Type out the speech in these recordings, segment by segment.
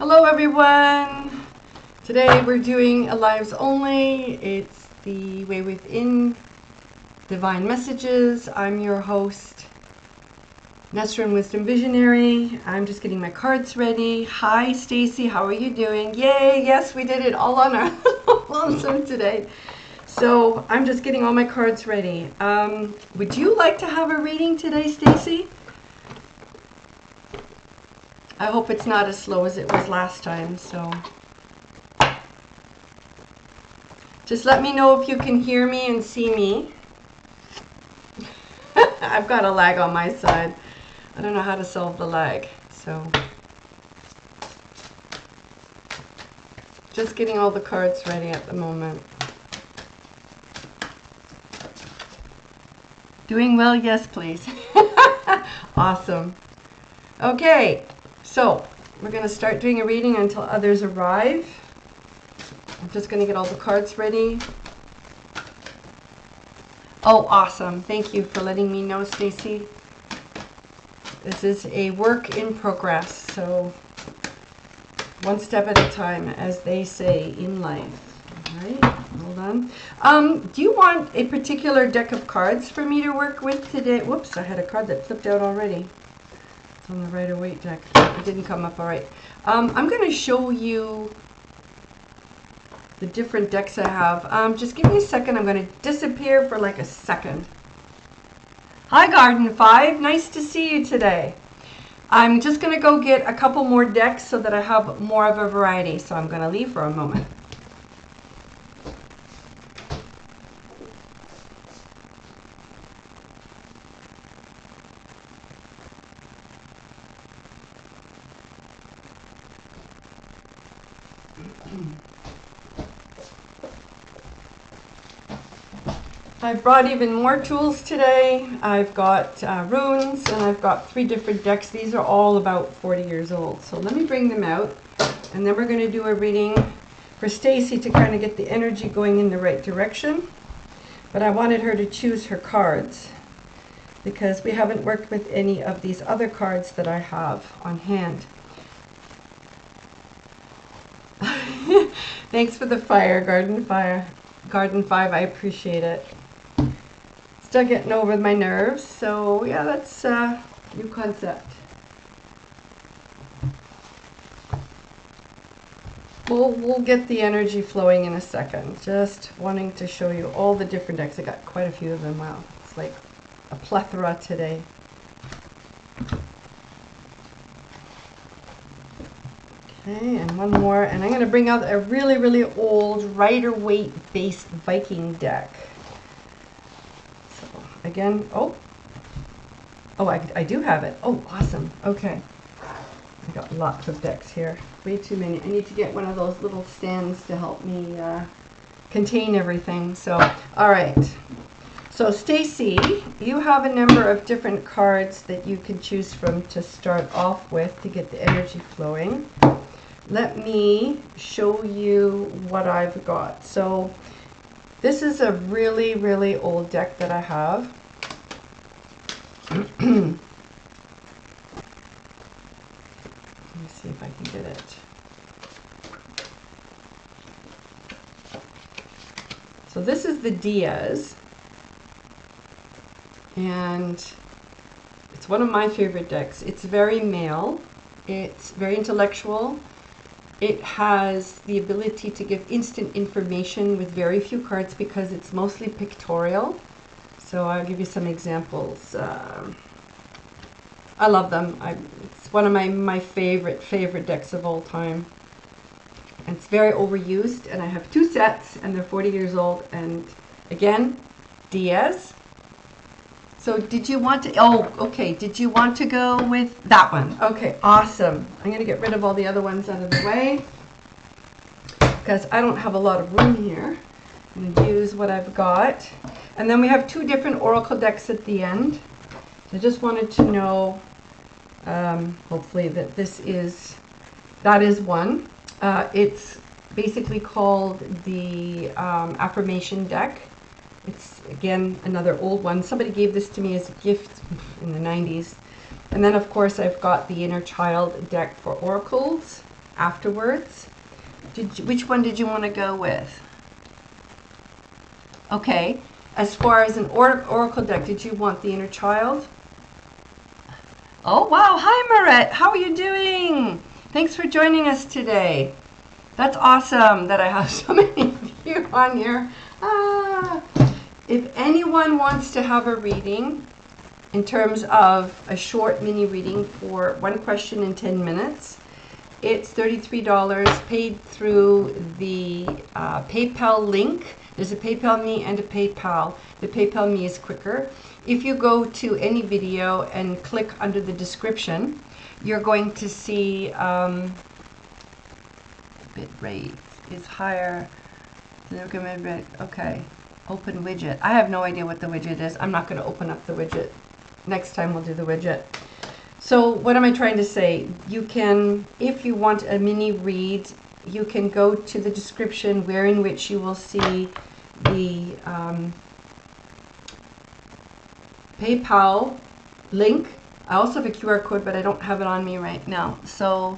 Hello everyone! Today we're doing a lives only. It's the Way Within Divine Messages. I'm your host, Nesrin Wisdom Visionary. I'm just getting my cards ready. Hi Stacy, how are you doing? Yay, yes, we did it all on our lonesome today. So I'm just getting all my cards ready. Would you like to have a reading today, Stacy? I hope it's not as slow as it was last time, so just let me know if you can hear me and see me. I've got a lag on my side. I don't know how to solve the lag, so just getting all the cards ready at the moment. Doing well? Yes, please. Awesome. Okay. So, we're going to start doing a reading until others arrive. I'm just going to get all the cards ready. Oh, awesome. Thank you for letting me know, Stacy. This is a work in progress, so one step at a time, as they say in life. All right, hold on. Do you want a particular deck of cards for me to work with today? Whoops, I had a card that flipped out already. On the Rider-Waite deck. It didn't come up all right. I'm going to show you the different decks I have. Just give me a second. I'm going to disappear for like a second. Hi, Garden 5. Nice to see you today. I'm just going to go get a couple more decks so that I have more of a variety. So I'm going to leave for a moment. I've brought even more tools today. I've got runes, and I've got 3 different decks. These are all about 40 years old. So let me bring them out, and then we're going to do a reading for Stacy to kind of get the energy going in the right direction. But I wanted her to choose her cards because we haven't worked with any of these other cards that I have on hand. Thanks for the fire, Garden 5. I appreciate it. Still getting over my nerves, so yeah, that's a new concept. We'll get the energy flowing in a second. Just wanting to show you all the different decks. I got quite a few of them. Wow, it's like a plethora today. Okay, and one more, and I'm going to bring out a really, really old Rider-Waite based Viking deck. So again, I do have it. Oh, awesome. Okay, I got lots of decks here. Way too many. I need to get one of those little stands to help me contain everything. So, all right. So Stacy, you have a number of different cards that you can choose from to start off with to get the energy flowing. Let me show you what I've got. So this is a really, really old deck that I have. Let me see if I can get it. So this is the Diaz, and it's one of my favorite decks. It's very male. It's very intellectual. It has the ability to give instant information with very few cards because it's mostly pictorial. So I'll give you some examples. I love them. It's one of my favorite decks of all time. And it's very overused, and I have 2 sets, and they're 40 years old. And again, Diaz. So did you want to, okay, did you want to go with that one? Okay, awesome. I'm going to get rid of all the other ones out of the way because I don't have a lot of room here. I'm going to use what I've got. And then we have 2 different oracle decks at the end. I just wanted to know, hopefully, that that is one. It's basically called the affirmation deck. It's, again, another old one. Somebody gave this to me as a gift in the 90s. And then, of course, I've got the Inner Child deck for oracles. afterwards. Which one did you want to go with? Okay. As far as an oracle deck, did you want the inner child? Oh, wow. Hi, Marette. How are you doing? Thanks for joining us today. That's awesome that I have so many of you on here. If anyone wants to have a reading, in terms of a short mini reading for one question in 10 minutes, it's $33 paid through the PayPal link. There's a PayPal Me and a PayPal. The PayPal Me is quicker. If you go to any video and click under the description, you're going to see bit rate is higher. Okay, open widget. I have no idea what the widget is. I'm not going to open up the widget. Next time we'll do the widget. So what am I trying to say? You can, if you want a mini read, you can go to the description wherein which you will see the PayPal link. I also have a QR code, but I don't have it on me right now. So,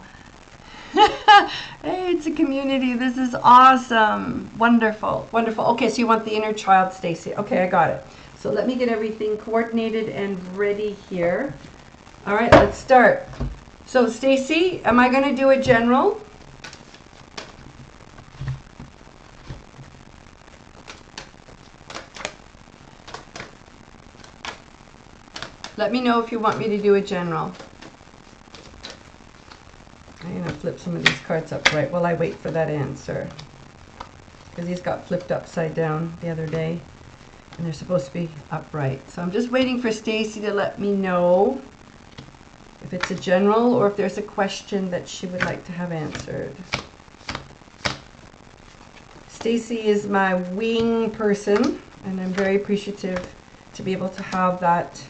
hey, it's a community. This is awesome. Wonderful, wonderful. Okay, so you want the inner child, Stacy. Okay, I got it. So let me get everything coordinated and ready here. All right, let's start. So, Stacy, am I going to do a general? Let me know if you want me to do a general. I'm going to flip some of these cards upright while I wait for that answer. Because these got flipped upside down the other day. And they're supposed to be upright. So I'm just waiting for Stacy to let me know if it's a general or if there's a question that she would like to have answered. Stacy is my wing person, and I'm very appreciative to be able to have that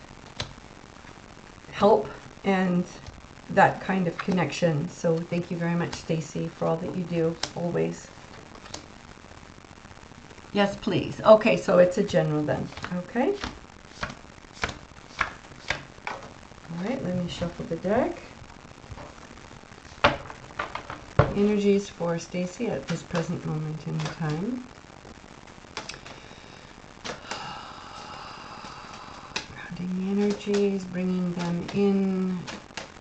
help and that kind of connection. So thank you very much, Stacy, for all that you do, always. Yes, please. Okay, so it's a general then. Okay. All right, let me shuffle the deck. Energies for Stacy at this present moment in time. Grounding the energies, bringing them in.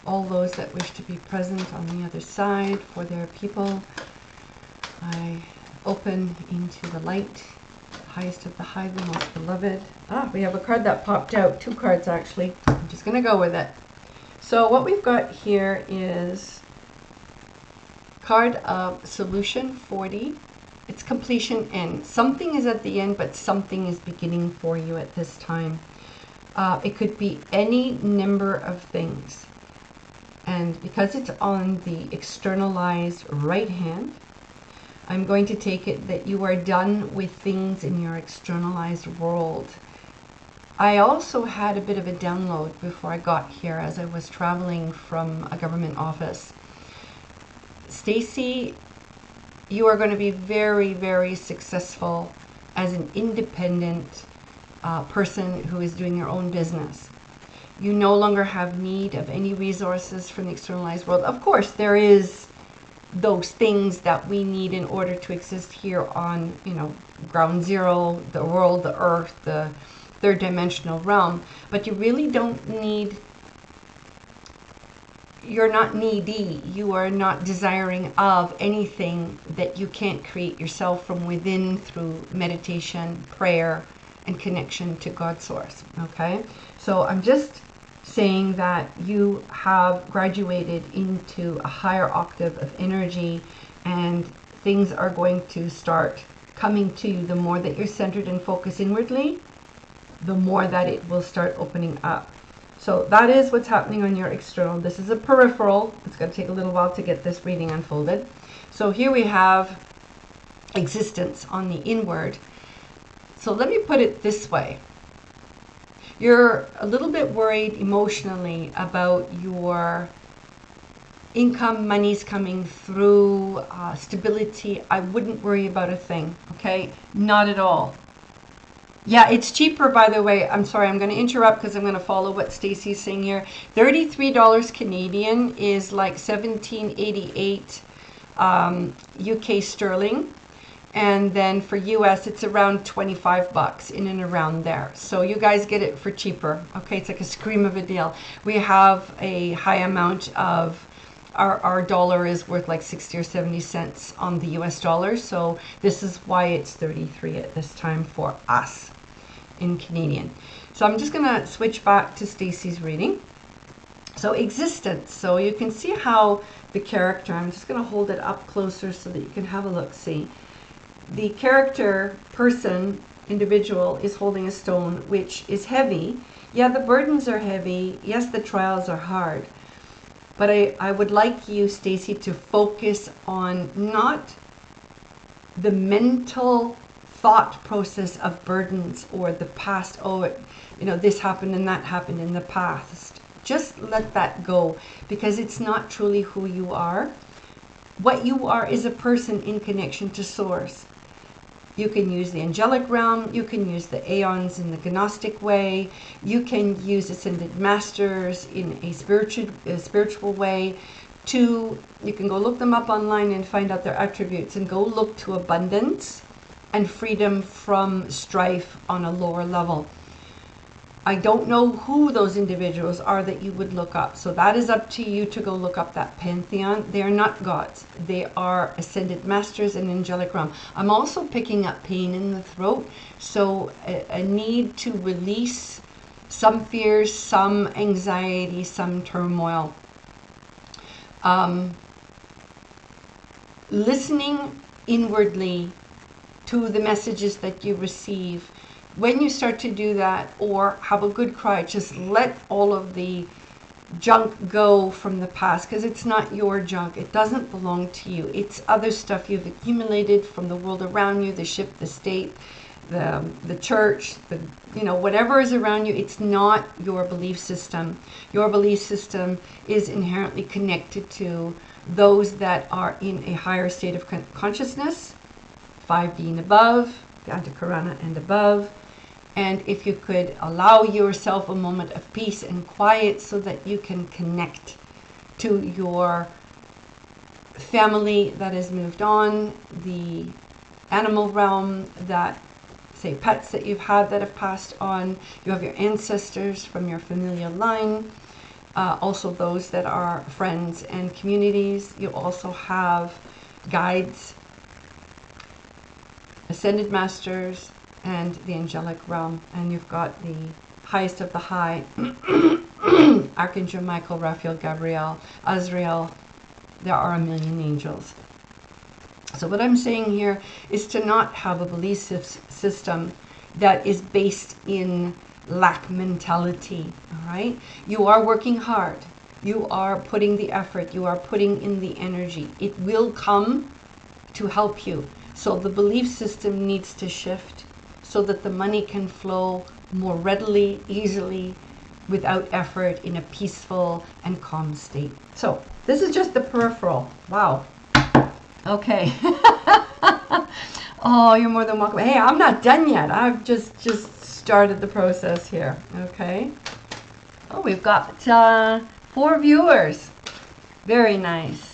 All those that wish to be present on the other side for their people. I open into the light, highest of the high, the most beloved. We have a card that popped out, 2 cards actually. I'm just going to go with it. So what we've got here is card of solution 40. It's completion end. Something is at the end, but something is beginning for you at this time. It could be any number of things. And because it's on the externalized right hand, I'm going to take it that you are done with things in your externalized world. I also had a bit of a download before I got here as I was traveling from a government office. Stacy, you are going to be very, very successful as an independent person who is doing your own business. You no longer have need of any resources from the externalized world. Of course, there is those things that we need in order to exist here on, ground zero, the world, the earth, the third dimensional realm. But you really don't need, you're not needy. You are not desiring of anything that you can't create yourself from within through meditation, prayer, and connection to God source. Okay? So I'm just saying that you have graduated into a higher octave of energy, and things are going to start coming to you. The more that you're centered and focused inwardly, the more that it will start opening up. So that is what's happening on your external. This is a peripheral. It's going to take a little while to get this reading unfolded. So here we have existence on the inward. So let me put it this way. You're a little bit worried emotionally about your income, money's coming through, stability. I wouldn't worry about a thing, okay? Not at all. Yeah, it's cheaper, by the way. I'm sorry, I'm going to interrupt because I'm going to follow what Stacy's saying here. $33 Canadian is like $17.88 UK sterling. And then for US, it's around 25 bucks, in and around there. So you guys get it for cheaper. Okay, it's like a scream of a deal. We have a high amount of, our dollar is worth like 60 or 70 cents on the US dollar. So this is why it's 33 at this time for us in Canadian. So I'm just gonna switch back to Stacey's reading. So existence. So you can see how the character, I'm just gonna hold it up closer so that you can have a look, see. The character, person, individual is holding a stone which is heavy. Yeah, the burdens are heavy. Yes, the trials are hard. But I would like you, Stacey, to focus on not the mental thought process of burdens or the past. Oh, you know, this happened and that happened in the past. Just let that go, because it's not truly who you are. What you are is a person in connection to Source. You can use the angelic realm, you can use the aeons in the Gnostic way, you can use ascended masters in a spiritual way. You can go look them up online and find out their attributes, and go look to abundance and freedom from strife on a lower level. I don't know who those individuals are that you would look up. So that is up to you to go look up that pantheon. They are not gods. They are ascended masters in angelic realm. I'm also picking up pain in the throat. So a need to release some fears, some anxiety, some turmoil. Listening inwardly to the messages that you receive. When you start to do that, or have a good cry, just let all of the junk go from the past, because it's not your junk. It doesn't belong to you. It's other stuff you've accumulated from the world around you, the ship, the state, the church, whatever is around you. It's not your belief system. Your belief system is inherently connected to those that are in a higher state of consciousness, 5D and above, Antakarana and above. And if you could allow yourself a moment of peace and quiet so that you can connect to your family that has moved on, the animal realm, that, say, pets that you've had that have passed on. You have your ancestors from your familial line, also those that are friends and communities. You also have guides, ascended masters, and the angelic realm. And you've got the highest of the high, Archangel Michael, Raphael, Gabriel, Azrael. There are a million angels. So what I'm saying here is to not have a belief system that is based in lack mentality. All right, you are working hard, you are putting the effort, you are putting in the energy. It will come to help you. So the belief system needs to shift so that the money can flow more readily, easily, without effort, in a peaceful and calm state. So this is just the peripheral. Wow. Okay. Oh, you're more than welcome. Hey, I'm not done yet. I've just started the process here. Okay. Oh, we've got 4 viewers. Very nice.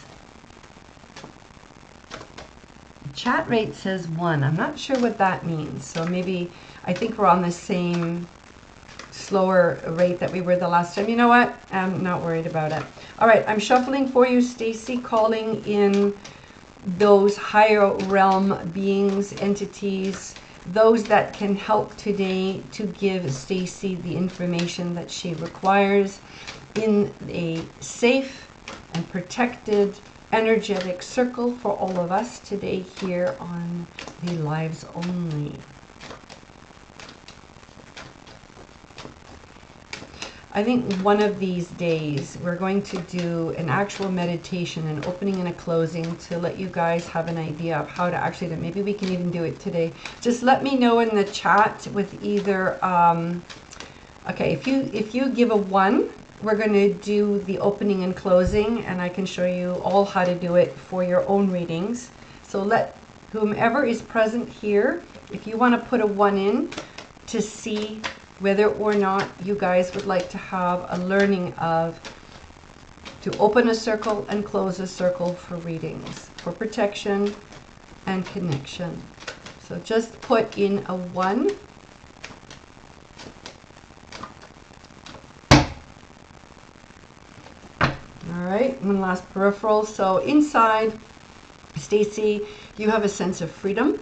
Chat rate says 1. I'm not sure what that means. So maybe, I think we're on the same slower rate that we were the last time. You know what? I'm not worried about it. All right, I'm shuffling for you, Stacey, calling in those higher realm beings, entities, those that can help today to give Stacey the information that she requires in a safe and protected energetic circle for all of us today here on the Lives Only. I think one of these days we're going to do an actual meditation, an opening and a closing, to let you guys have an idea of how to actually do it. Maybe we can even do it today. Just let me know in the chat with either okay, if you give a 1, we're going to do the opening and closing, and I can show you all how to do it for your own readings. So let whomever is present here, if you want to put a 1 in to see whether or not you guys would like to have a learning of to open a circle and close a circle for readings, for protection and connection. So just put in a 1. All right, one last peripheral. So inside, Stacy, you have a sense of freedom.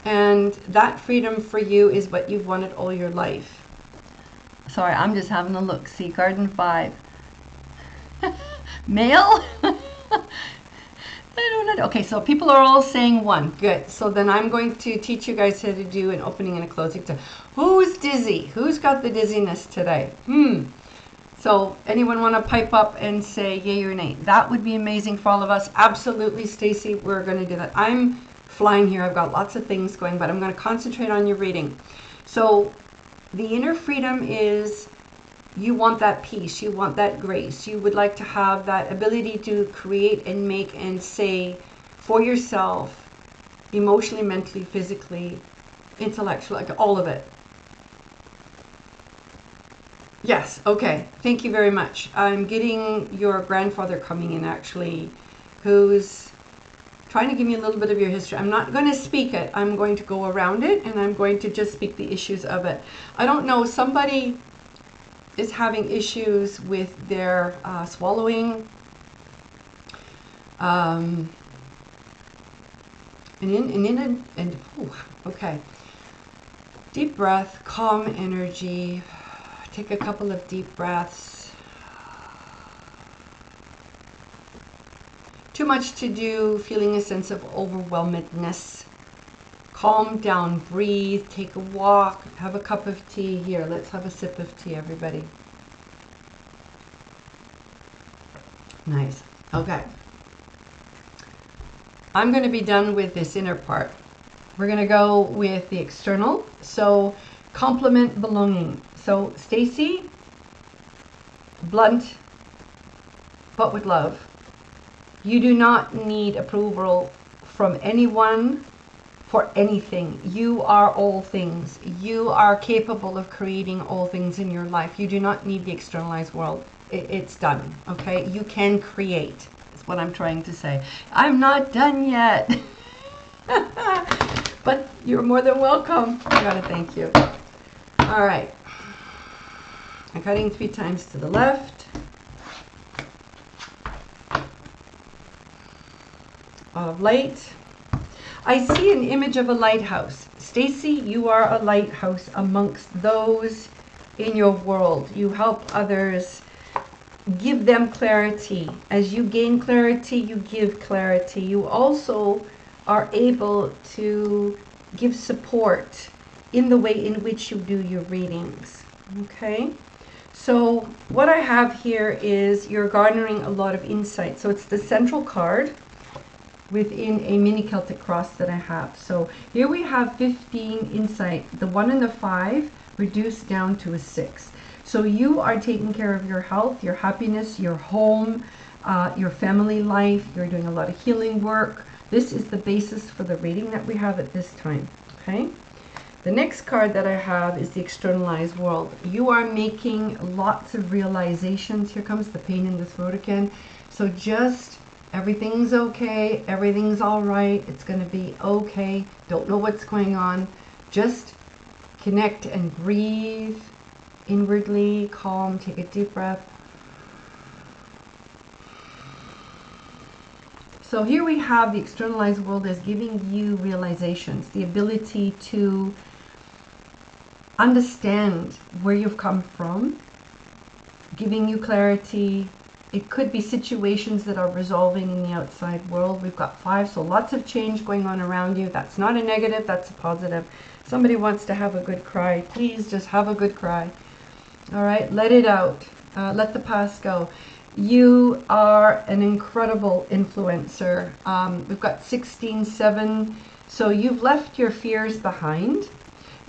And that freedom for you is what you've wanted all your life. Sorry, I'm just having a look. See, Garden 5. Male? I don't know. Okay, so people are all saying 1. Good. So then I'm going to teach you guys how to do an opening and a closing. Who's dizzy? Who's got the dizziness today? So anyone want to pipe up and say yay or nay? That would be amazing for all of us. Absolutely, Stacy, we're going to do that. I'm flying here. I've got lots of things going, but I'm going to concentrate on your reading. So the inner freedom is you want that peace. You want that grace. You would like to have that ability to create and make and say for yourself, emotionally, mentally, physically, intellectually, like all of it. Yes, okay. Thank you very much. I'm getting your grandfather coming in, actually, who's trying to give me a little bit of your history. I'm not going to speak it. I'm going to go around it, and I'm going to just speak the issues of it. I don't know. Somebody is having issues with their swallowing. Okay. Deep breath, calm energy. Take a couple of deep breaths. Too much to do, feeling a sense of overwhelmedness. Calm down, breathe, take a walk, have a cup of tea. Here, let's have a sip of tea, everybody. Nice. Okay. I'm going to be done with this inner part. We're going to go with the external. So, complement belonging. So, Stacy, blunt, but with love. You do not need approval from anyone for anything. You are all things. You are capable of creating all things in your life. You do not need the externalized world. It's done, okay? You can create, is what I'm trying to say. I'm not done yet. But you're more than welcome. I gotta thank you. All right. I'm cutting 3 times to the left. Of light. I see an image of a lighthouse. Stacy, you are a lighthouse amongst those in your world. You help others, give them clarity. As you gain clarity, you give clarity. You also are able to give support in the way in which you do your readings. Okay? So what I have here is you're garnering a lot of insight. So it's the central card within a mini Celtic cross that I have. So here we have 15 insight. The 1 and the 5 reduced down to a 6. So you are taking care of your health, your happiness, your home, your family life. You're doing a lot of healing work. This is the basis for the reading that we have at this time. Okay? The next card that I have is the externalized world. You are making lots of realizations. Here comes the pain in the throat again. So just everything's okay. Everything's all right. It's going to be okay. Don't know what's going on. Just connect and breathe inwardly. Calm. Take a deep breath. So here we have the externalized world as giving you realizations, the ability to understand where you've come from, giving you clarity. It could be situations that are resolving in the outside world. We've got 5, so lots of change going on around you. That's not a negative, that's a positive. Somebody wants to have a good cry. Please just have a good cry. All right, let it out. Let the past go. You are an incredible influencer. We've got 16-7, so you've left your fears behind.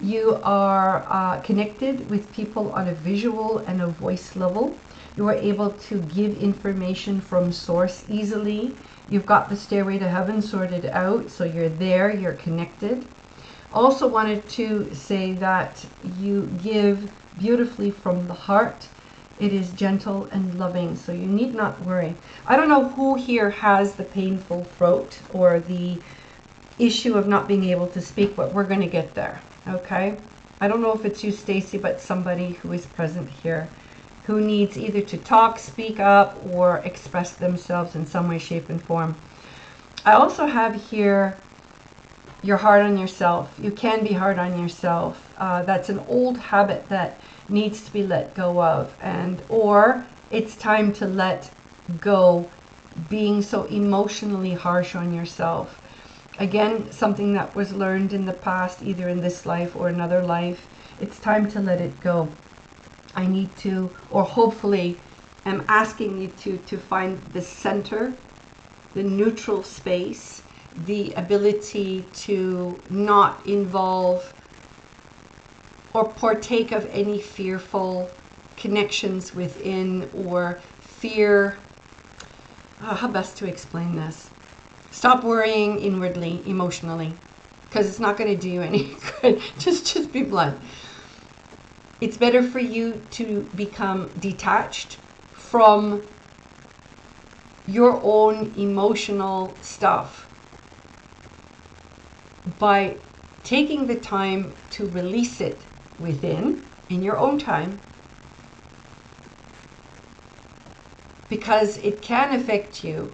You are connected with people on a visual and a voice level. You are able to give information from source easily. You've got the stairway to heaven sorted out, so you're there, you're connected. Also wanted to say that you give beautifully from the heart. It is gentle and loving, so you need not worry. I don't know who here has the painful throat or the issue of not being able to speak, but we're going to get there, okay? I don't know if it's you, Stacy, but somebody who is present here who needs either to talk, speak up, or express themselves in some way, shape, and form. I also have here, you're hard on yourself. You can be hard on yourself. That's an old habit that needs to be let go of, or it's time to let go being so emotionally harsh on yourself. Again, something that was learned in the past, either in this life or another life. It's time to let it go. I need to, or hopefully am asking you to find the center, the neutral space, the ability to not involve or partake of any fearful connections within, or fear. How best to explain this? Stop worrying inwardly, emotionally, because it's not going to do you any good. Just be blunt. It's better for you to become detached from your own emotional stuff by taking the time to release it within, in your own time, because it can affect you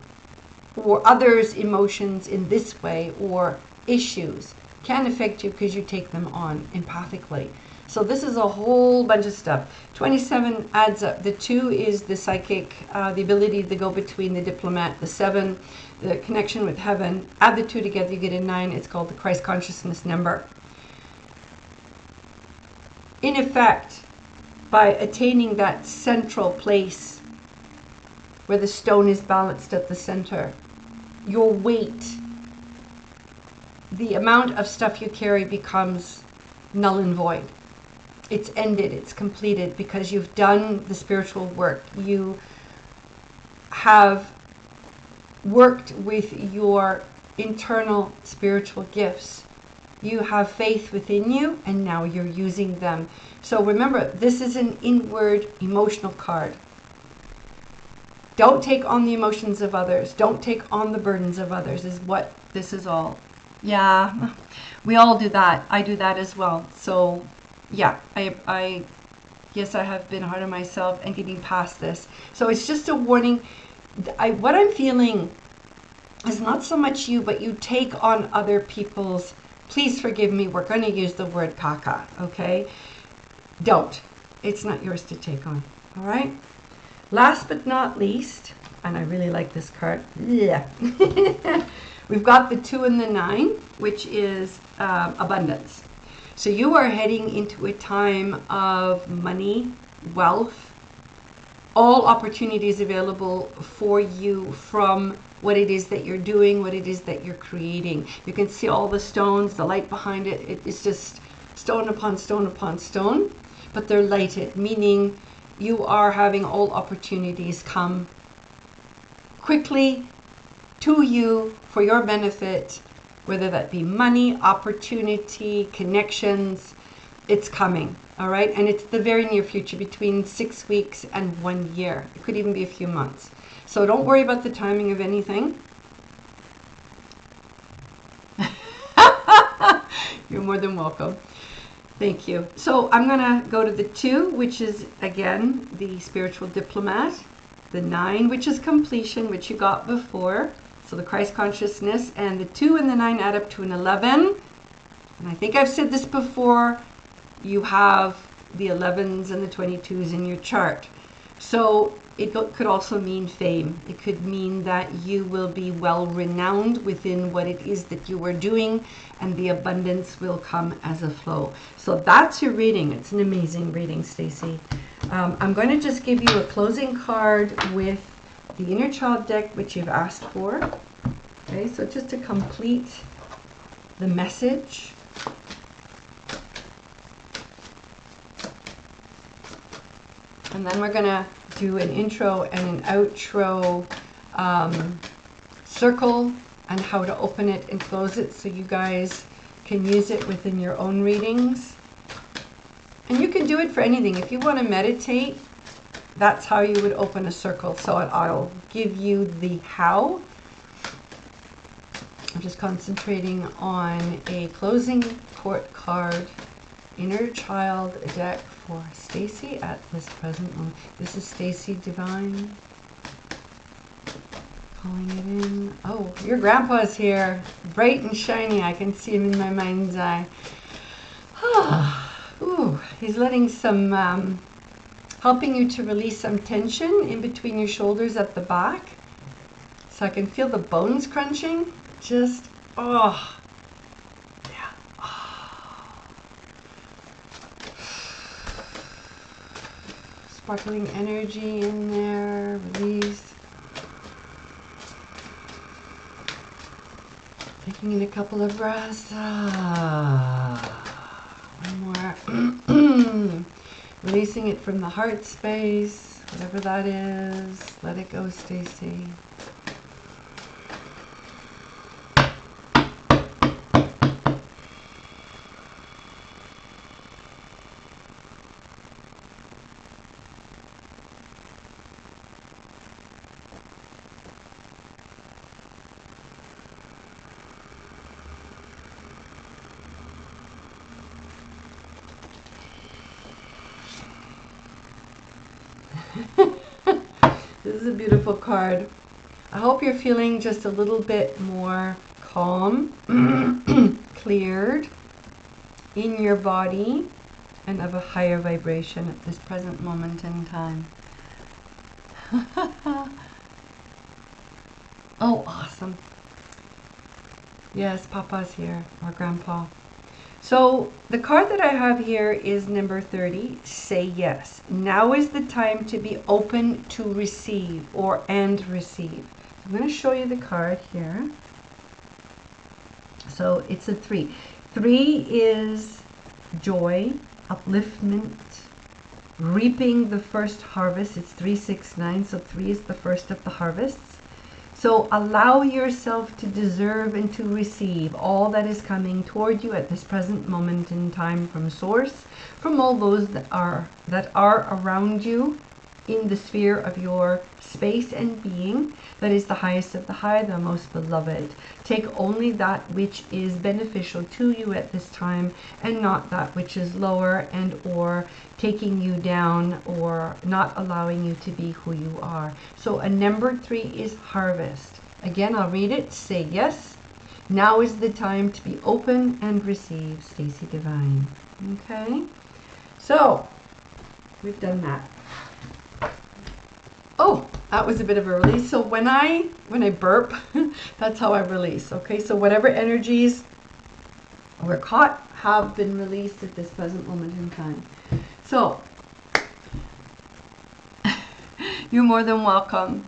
or others' emotions in this way, or issues can affect you because you take them on empathically. So this is a whole bunch of stuff. 27 adds up. The 2 is the psychic, the ability to go between, the diplomat. The 7, the connection with heaven. Add the 2 together, you get a 9. It's called the Christ consciousness number. In effect, by attaining that central place where the stone is balanced at the center, your weight, the amount of stuff you carry becomes null and void. It's ended, it's completed, because you've done the spiritual work. You have worked with your internal spiritual gifts. You have faith within you, and now you're using them. So remember, this is an inward emotional card. Don't take on the emotions of others. Don't take on the burdens of others, is what this is all. Yeah, we all do that. I do that as well. So yeah, yes, I have been hard on myself and getting past this. So it's just a warning. What I'm feeling is not so much you, but you take on other people's, please forgive me, we're going to use the word caca, okay? Don't. It's not yours to take on, all right? Last but not least, and I really like this card, yeah. We've got the 2 and the 9, which is abundance. So you are heading into a time of money, wealth, all opportunities available for you from what it is that you're doing, what it is that you're creating. You can see all the stones, the light behind it. It's just stone upon stone upon stone, but they're lighted, meaning you are having all opportunities come quickly to you for your benefit, whether that be money, opportunity, connections. It's coming, all right? And it's the very near future, between 6 weeks and 1 year. It could even be a few months. So don't worry about the timing of anything. You're more than welcome. Thank you. So I'm going to go to the 2, which is, again, the spiritual diplomat. The 9, which is completion, which you got before. So the Christ consciousness. And the 2 and the 9 add up to an 11. And I think I've said this before. You have the 11s and the 22s in your chart. So it could also mean fame. It could mean that you will be well renowned within what it is that you are doing, and the abundance will come as a flow. So that's your reading. It's an amazing reading, Stacy. I'm going to just give you a closing card with the inner child deck, which you've asked for. Okay, so just to complete the message. And then we're going to do an intro and an outro circle and how to open it and close it so you guys can use it within your own readings. And you can do it for anything. If you want to meditate, that's how you would open a circle. So I'll give you the how. I'm just concentrating on a closing court card, inner child deck for Stacy at this present moment. This is Stacy Divine. Calling it in. Oh, your grandpa's here. Bright and shiny. I can see him in my mind's eye. Ooh, he's letting some, helping you to release some tension in between your shoulders at the back. So I can feel the bones crunching. Just, oh, yeah. Oh. Sparkling energy in there. Release. Taking in a couple of breaths. One more. Releasing it from the heart space, whatever that is. Let it go, Stacy. This is a beautiful card. I hope you're feeling just a little bit more calm, cleared in your body, and of a higher vibration at this present moment in time. Oh, awesome. Yes, Papa's here, or Grandpa. So the card that I have here is number 30, say yes. Now is the time to be open to receive and receive. I'm going to show you the card here. So it's a 3. 3 is joy, upliftment, reaping the first harvest. It's 369, so 3 is the first of the harvests. So allow yourself to deserve and to receive all that is coming toward you at this present moment in time from Source, from all those that are around you in the sphere of your space and being, that is the highest of the high, the most beloved. Take only that which is beneficial to you at this time, and not that which is lower and or taking you down or not allowing you to be who you are. So a number 3 is harvest. Again, I'll read it. Say yes. Now is the time to be open and receive. Stacy Divine. Okay. So we've done that. Oh, that was a bit of a release. So when I burp, that's how I release. Okay, so whatever energies were caught have been released at this present moment in time. So you're more than welcome.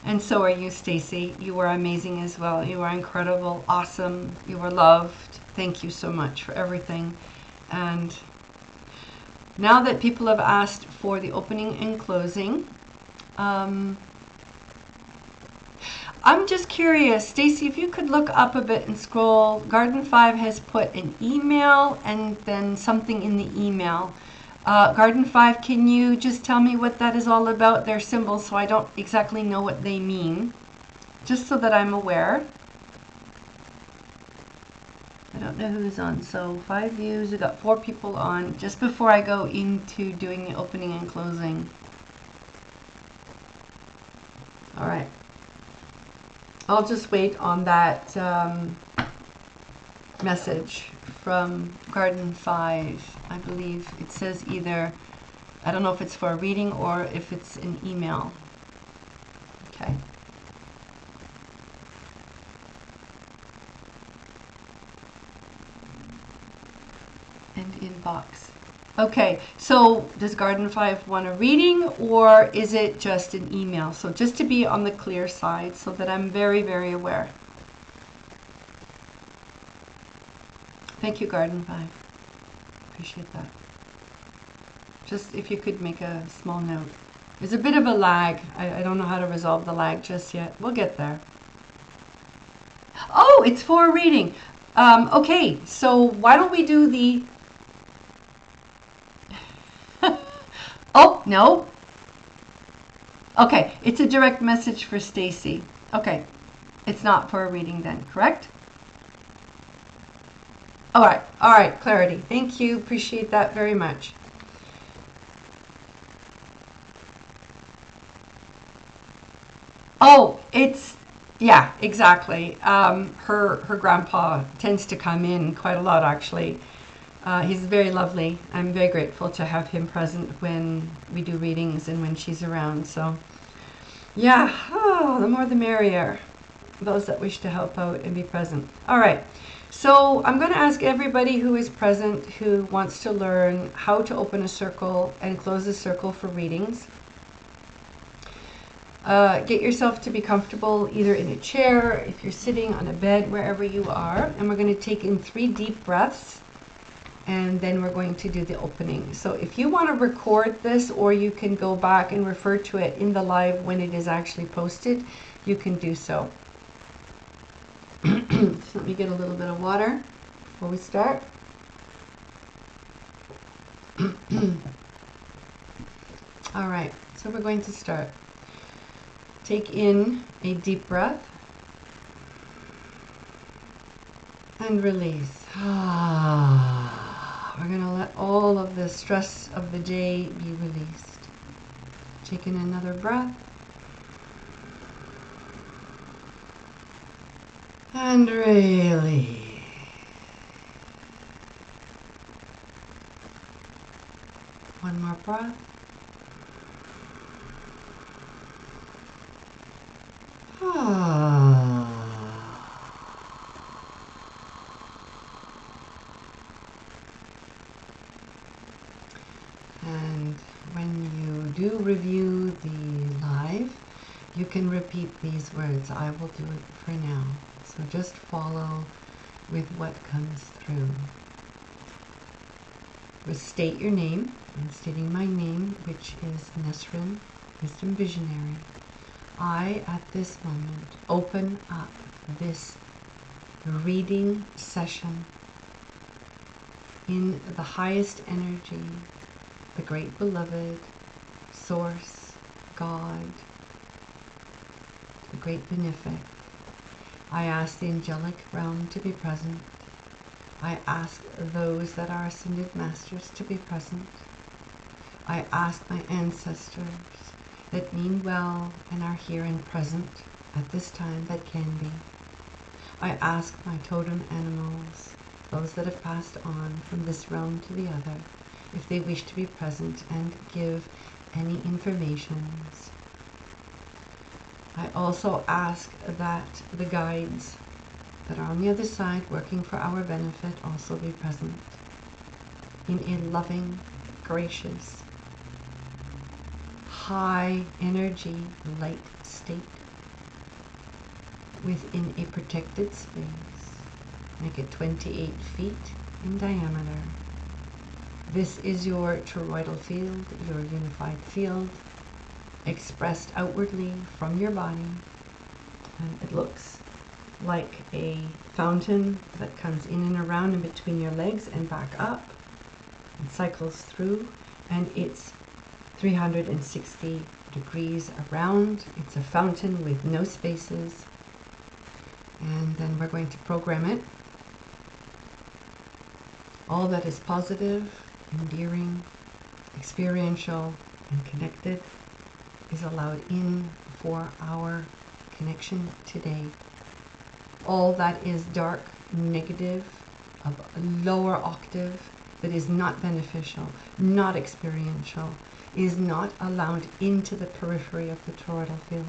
And so are you, Stacy. You were amazing as well. You are incredible, awesome. You were loved. Thank you so much for everything. And now that people have asked for the opening and closing, I'm just curious, Stacy, if you could look up a bit and scroll. Garden 5 has put an email and then something in the email. Garden 5, can you just tell me what that is all about? Their symbols, so I don't exactly know what they mean, just so that I'm aware. I don't know who's on. So 5 views. We got 4 people on. Just before I go into doing the opening and closing. All right. I'll just wait on that message from Garden 5. I believe it says either, I don't know if it's for a reading or if it's an email. Okay. And inbox. Okay, so does Garden 5 want a reading or is it just an email? So just to be on the clear side so that I'm very, very aware. Thank you, Garden 5. Appreciate that. Just if you could make a small note. There's a bit of a lag. I don't know how to resolve the lag just yet. We'll get there. Oh, it's for a reading. Okay, so why don't we do the... Oh, no. Okay, it's a direct message for Stacy. Okay, it's not for a reading then, correct? All right, clarity. Thank you. Appreciate that very much. Oh, yeah, exactly. Her grandpa tends to come in quite a lot, actually. He's very lovely. I'm very grateful to have him present when we do readings and when she's around. So, yeah, the more the merrier. Those that wish to help out and be present. All right. So I'm going to ask everybody who is present who wants to learn how to open a circle and close a circle for readings. Get yourself to be comfortable either in a chair, if you're sitting on a bed, wherever you are. And we're going to take in 3 deep breaths. And then we're going to do the opening. So if you want to record this, or you can go back and refer to it in the live when it is actually posted, you can do so. So let me get a little bit of water before we start. All right, so we're going to start. Take in a deep breath and release. We're going to let all of the stress of the day be released. Take in another breath. And release. One more breath. And when you do review the live, you can repeat these words. I will do it for now. So just follow with what comes through. State your name. I'm stating my name, which is Nesrin, Wisdom Visionary. I, at this moment, open up this reading session in the highest energy, the Great Beloved, Source, God, the Great Benefic. I ask the angelic realm to be present. I ask those that are ascended masters to be present. I ask my ancestors that mean well and are here and present at this time that can be. I ask my totem animals, those that have passed on from this realm to the other, if they wish to be present and give any informations. I also ask that the guides that are on the other side working for our benefit also be present in a loving, gracious, high energy light state within a protected space. Make it 28 feet in diameter. This is your toroidal field, your unified field, expressed outwardly from your body. And it looks like a fountain that comes in and around in between your legs and back up and cycles through, and it's 360 degrees around. It's a fountain with no spaces. And then we're going to program it. All that is positive, endearing, experiential, and connected is allowed in for our connection today. All that is dark, negative, of a lower octave, that is not beneficial, not experiential, is not allowed into the periphery of the toroidal field.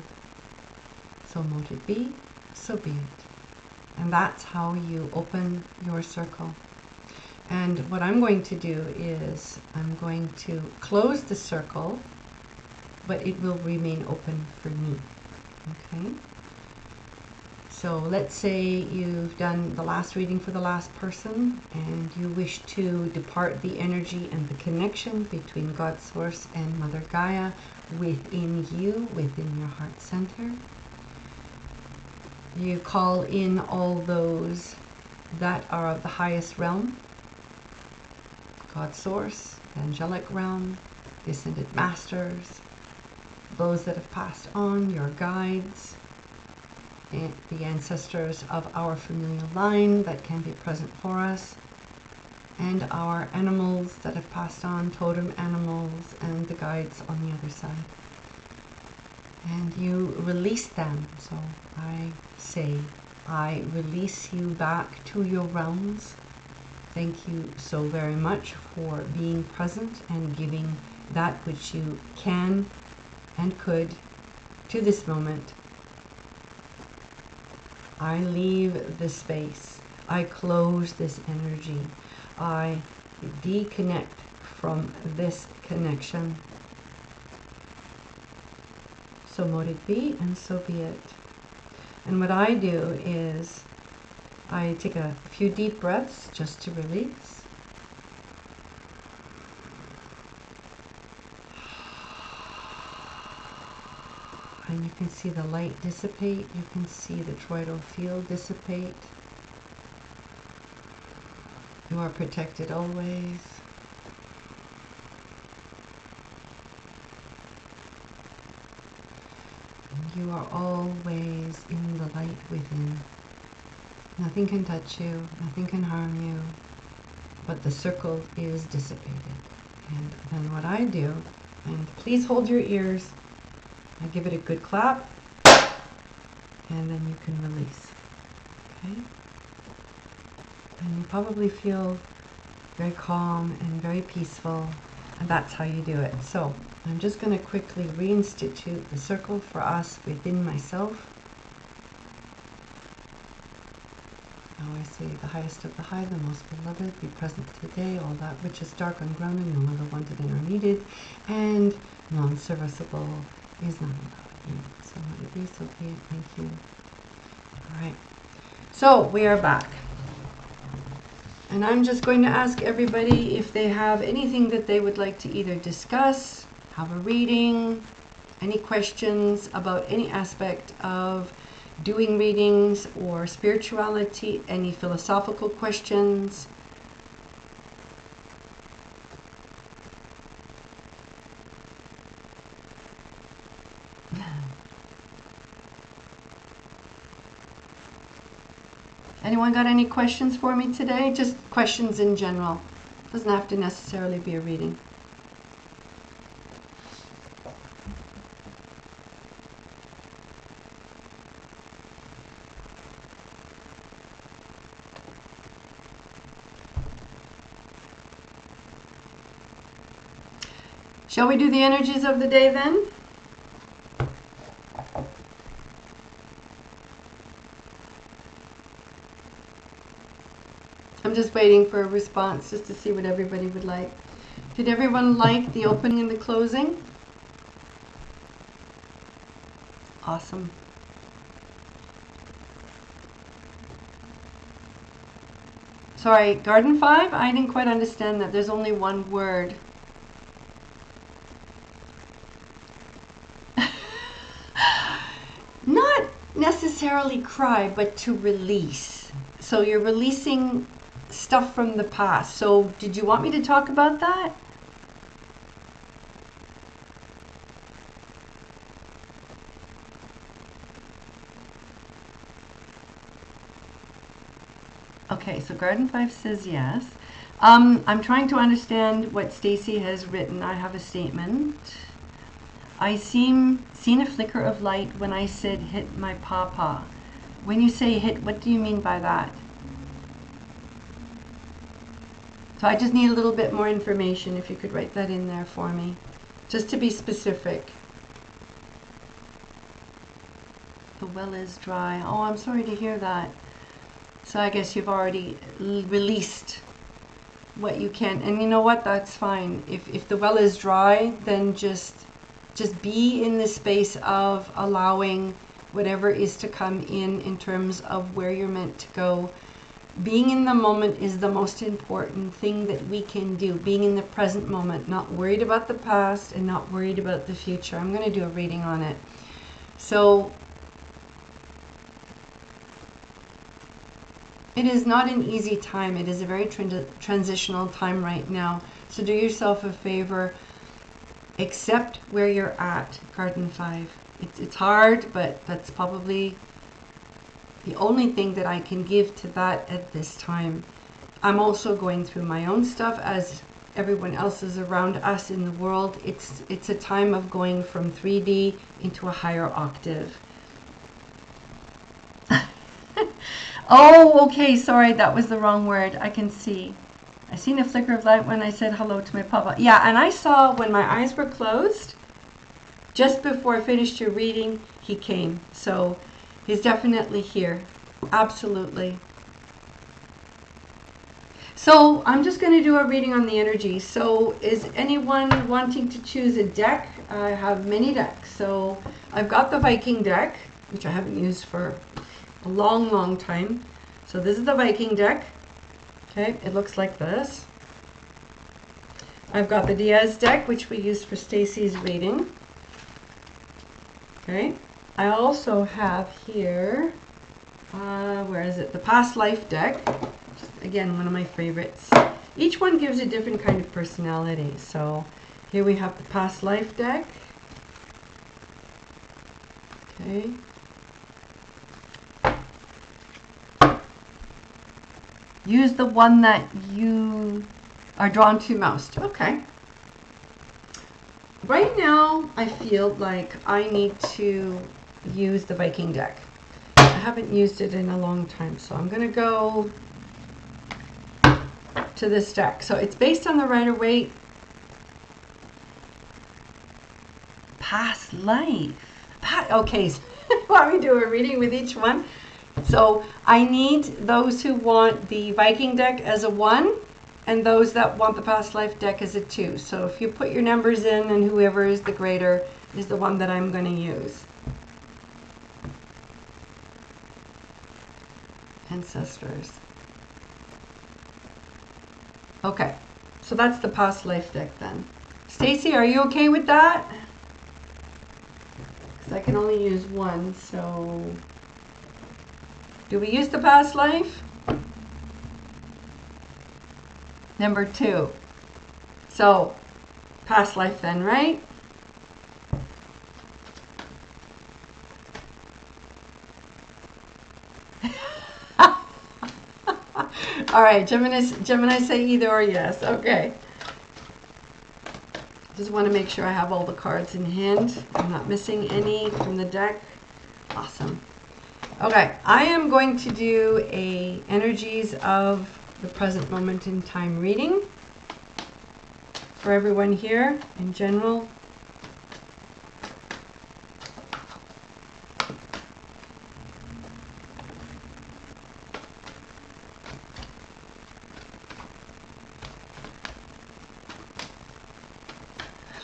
So mote it be, so be it. And that's how you open your circle. And what I'm going to do is I'm going to close the circle, but it will remain open for me. Okay? So let's say you've done the last reading for the last person and you wish to depart the energy and the connection between God Source and Mother Gaia within you, within your heart center. You call in all those that are of the highest realm, God Source, the angelic realm, the Ascended Masters, those that have passed on, your guides, and the ancestors of our familial line that can be present for us, and our animals that have passed on, totem animals, and the guides on the other side. And you release them. So I say, I release you back to your realms. Thank you so very much for being present and giving that which you can and could to this moment. I leave the space. I close this energy. I disconnect from this connection. So mote it be, and so be it. And what I do is I take a few deep breaths just to release. And you can see the light dissipate. You can see the toroidal field dissipate. You are protected always. And you are always in the light within. Nothing can touch you, nothing can harm you, but the circle is dissipated. And then what I do, and please hold your ears, I give it a good clap, and then you can release. Okay? And you probably feel very calm and very peaceful, and that's how you do it. So I'm just going to quickly reinstitute the circle for us within myself. Now I say, the highest of the high, the most beloved, be present today, all that which is dark, ungrounded, no longer wanted and are needed, and non-serviceable is not allowed. So let it be, so be it. Thank you. All right. So we are back. And I'm just going to ask everybody if they have anything that they would like to either discuss, have a reading, any questions about any aspect of doing readings or spirituality, any philosophical questions. Anyone got any questions for me today? Just questions in general. Doesn't have to necessarily be a reading. Shall we do the energies of the day then? I'm just waiting for a response just to see what everybody would like. Did everyone like the opening and the closing? Awesome. Sorry, Garden 5? I didn't quite understand that. There's only one word. Not necessarily cry, but to release. So you're releasing stuff from the past. So did you want me to talk about that? Okay, so Garden 5 says yes. I'm trying to understand what Stacy has written. I have a statement. I seen a flicker of light when I said hit my papa. When you say hit, what do you mean by that? So I just need a little bit more information, if you could write that in there for me, just to be specific. The well is dry. Oh, I'm sorry to hear that. So I guess you've already released what you can. And you know what? That's fine. If the well is dry, then just be in the space of allowing whatever is to come in terms of where you're meant to go. Being in the moment is the most important thing that we can do. Being in the present moment, not worried about the past and not worried about the future. I'm going to do a reading on it. So it is not an easy time. It is a very transitional time right now. So do yourself a favor. Accept where you're at, Garden 5. It's hard, but that's probably the only thing that I can give to that at this time. I'm also going through my own stuff as everyone else is around us in the world. It's a time of going from 3D into a higher octave. Oh, okay, sorry, that was the wrong word. I can see. I seen a flicker of light when I said hello to my papa. Yeah, and I saw when my eyes were closed, just before I finished your reading, he came. So he's definitely here. Absolutely. So I'm just going to do a reading on the energy. So is anyone wanting to choose a deck? I have many decks. So I've got the Viking deck, which I haven't used for a long, long time. So this is the Viking deck. Okay, it looks like this. I've got the Diaz deck, which we used for Stacy's reading. Okay, I also have here, where is it? The Past Life deck. Again, one of my favorites. Each one gives a different kind of personality. So here we have the Past Life deck. Okay. Use the one that you are drawn to most. Okay. Right now, I feel like I need to use the Viking deck. I haven't used it in a long time, so I'm going to go to this deck. So it's based on the Rider-Waite Past Life. Okay, so let me do a reading with each one. So I need those who want the Viking deck as a 1 and those that want the Past Life deck as a 2. So if you put your numbers in, and whoever is the greater is the one that I'm going to use. Ancestors. Okay, so that's the Past Life deck then. Stacy, are you okay with that? Because I can only use 1, so... Do we use the Past Life? Number 2. So, Past Life then, right? All right, Gemini say either or yes. Okay. Just want to make sure I have all the cards in hand. I'm not missing any from the deck. Awesome. Okay, I am going to do a energies of the present moment in time reading for everyone here in general.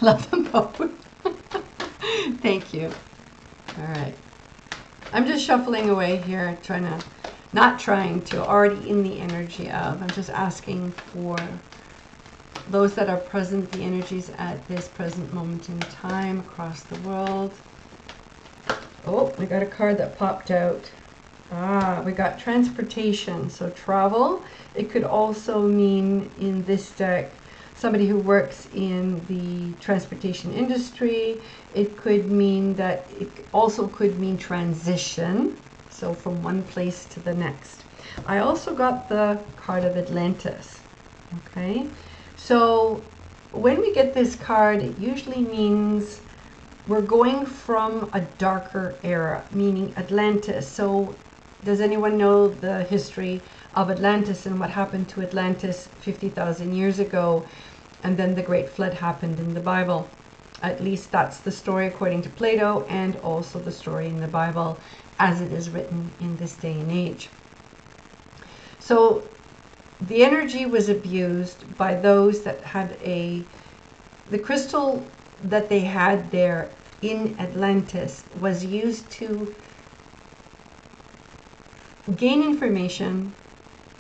Love them both. Thank you. All right. I'm just shuffling away here, already in the energy of. I'm just asking for those that are present, the energies at this present moment in time across the world. Oh, we got a card that popped out. We got transportation, so travel. It could also mean in this deck somebody who works in the transportation industry. It could mean that it also could mean transition, so from one place to the next. I also got the card of Atlantis. Okay, so when we get this card, it usually means we're going from a darker era, meaning Atlantis. So does anyone know the history of Atlantis and what happened to Atlantis 50,000 years ago? And then the Great Flood happened in the Bible. At least that's the story according to Plato, and also the story in the Bible as it is written in this day and age. So the energy was abused by those that had the crystal that they had there in Atlantis was used to gain information,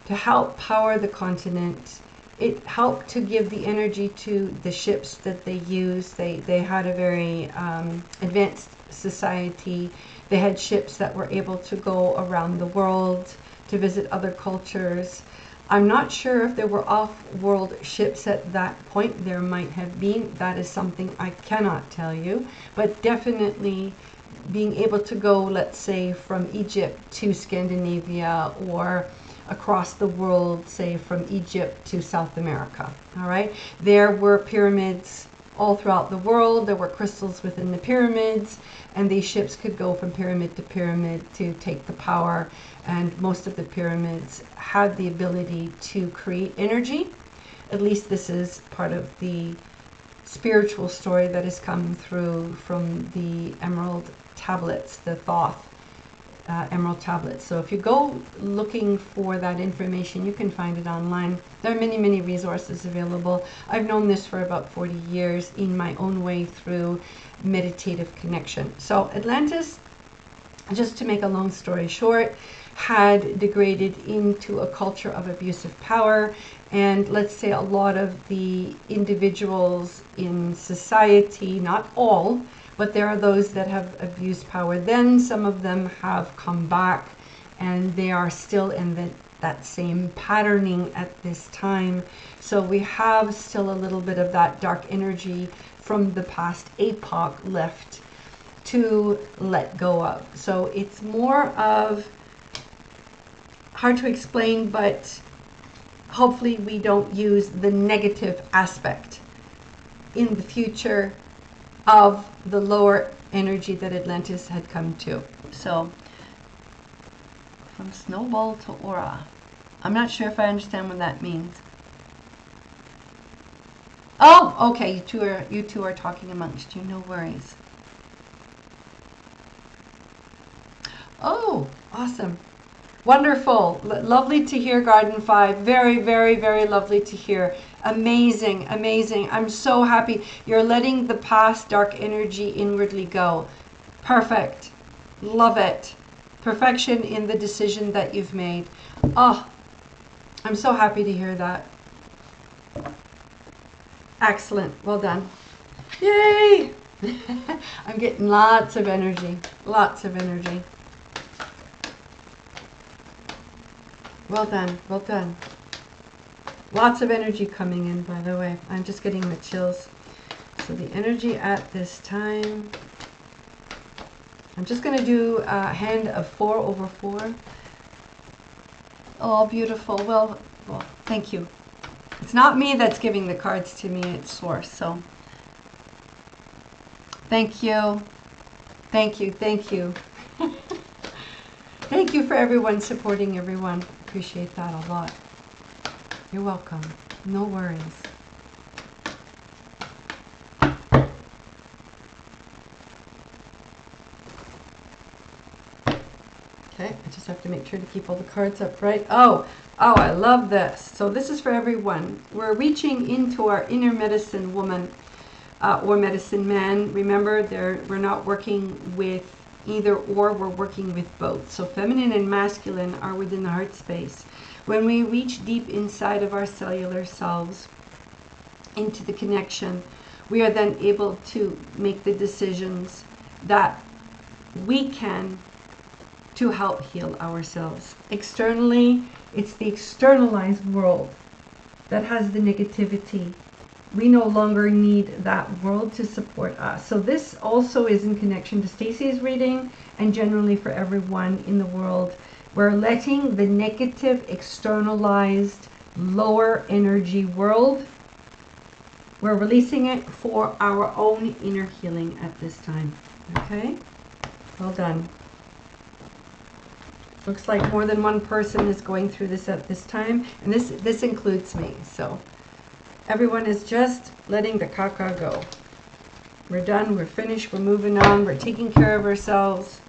to help power the continent. It helped to give the energy to the ships that they used. They had a very advanced society. They had ships that were able to go around the world to visit other cultures. I'm not sure if there were off-world ships at that point. There might have been. That is something I cannot tell you. But definitely being able to go, let's say, from Egypt to Scandinavia, or across the world, say from Egypt to South America. All right. There were pyramids all throughout the world. There were crystals within the pyramids, and these ships could go from pyramid to pyramid to take the power. And most of the pyramids had the ability to create energy. At least this is part of the spiritual story that is coming through from the emerald tablets, the Thoth emerald tablets. So if you go looking for that information, you can find it online. There are many, many resources available. I've known this for about 40 years in my own way through meditative connection. So Atlantis, just to make a long story short, had degraded into a culture of abusive power. And let's say a lot of the individuals in society, not all, but there are those that have abused power. Then some of them have come back, and they are still in that same patterning at this time. So we have still a little bit of that dark energy from the past epoch left to let go of. So it's more of, hard to explain, but hopefully we don't use the negative aspect in the future of the lower energy that Atlantis had come to. So from snowball to aura. I'm not sure if I understand what that means. Oh, okay, you two are talking amongst you, no worries. Oh, awesome. Wonderful. Lovely to hear, Garden 5. Very, very, very lovely to hear. Amazing, amazing. I'm so happy you're letting the past dark energy inwardly go. Perfect. Love it. Perfection in the decision that you've made. Oh, I'm so happy to hear that. Excellent. Well done. Yay! I'm getting lots of energy. Lots of energy. Well done, well done. Lots of energy coming in, by the way. I'm just getting the chills. So the energy at this time, I'm just going to do a hand of 4 over 4. Oh, beautiful. Well, thank you. It's not me that's giving the cards to me, it's Source. So thank you. Thank you, thank you. Thank you for everyone supporting everyone. Appreciate that a lot. You're welcome. No worries. Okay, I just have to make sure to keep all the cards up right. Oh, I love this. So this is for everyone. We're reaching into our inner medicine woman or medicine man. Remember, we're not working with either or, we're working with both. So feminine and masculine are within the heart space. When we reach deep inside of our cellular selves into the connection, we are then able to make the decisions that we can to help heal ourselves. Externally, it's the externalized world that has the negativity. We no longer need that world to support us. So this also is in connection to Stacey's reading and generally for everyone in the world. We're letting the negative, externalized, lower energy world, we're releasing it for our own inner healing at this time. Okay? Well done. Looks like more than one person is going through this at this time, and this includes me. So everyone is just letting the caca go. We're done, we're finished, we're moving on, we're taking care of ourselves.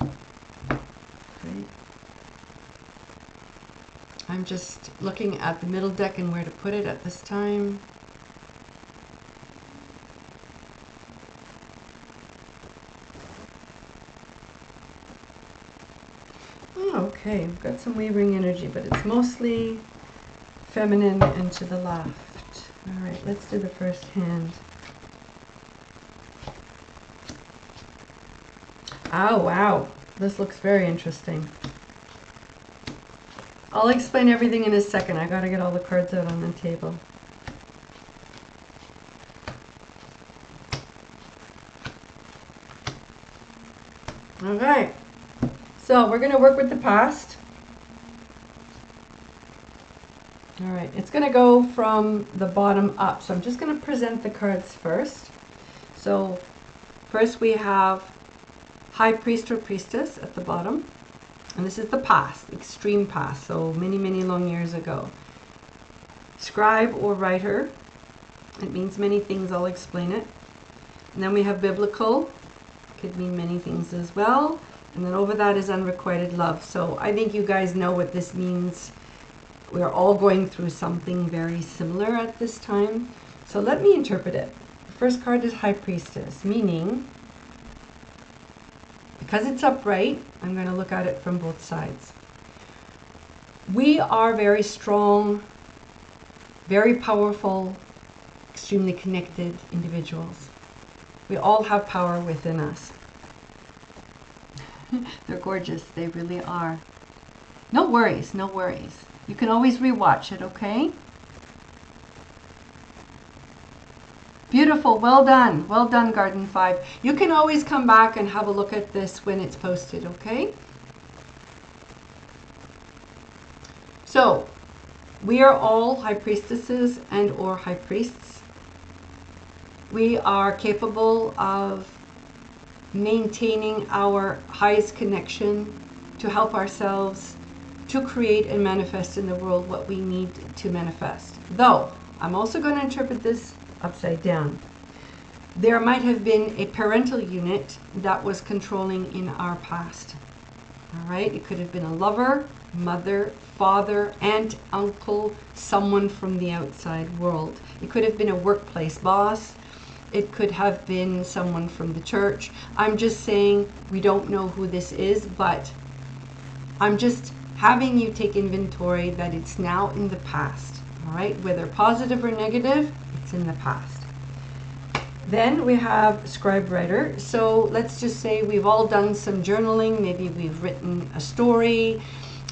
Okay. I'm just looking at the middle deck and where to put it at this time. Okay, we've got some wavering energy, but it's mostly feminine and to the left. All right, let's do the first hand. Oh, wow. This looks very interesting. I'll explain everything in a second. I gotta get all the cards out on the table. Okay, so we're gonna work with the past. All right, it's gonna go from the bottom up. So I'm just gonna present the cards first. So first we have High Priest or Priestess at the bottom. And this is the past, extreme past, so many, many long years ago. Scribe or writer. It means many things, I'll explain it. And then we have biblical. Could mean many things as well. And then over that is unrequited love. So I think you guys know what this means. We're all going through something very similar at this time. So let me interpret it. The first card is High Priestess, meaning, because it's upright, I'm going to look at it from both sides. We are very strong, very powerful, extremely connected individuals. We all have power within us. They're gorgeous. They really are. No worries, no worries. You can always rewatch it, okay? Beautiful. Well done. Well done, Garden 5. You can always come back and have a look at this when it's posted, okay? So, we are all high priestesses and or high priests. We are capable of maintaining our highest connection to help ourselves to create and manifest in the world what we need to manifest. Though, I'm also going to interpret this upside down. There might have been a parental unit that was controlling in our past. All right, it could have been a lover, mother, father, aunt, uncle, someone from the outside world. It could have been a workplace boss. It could have been someone from the church. I'm just saying we don't know who this is, but I'm just having you take inventory that it's now in the past. All right, whether positive or negative, it's in the past. Then we have scribe writer. So let's just say we've all done some journaling. Maybe we've written a story.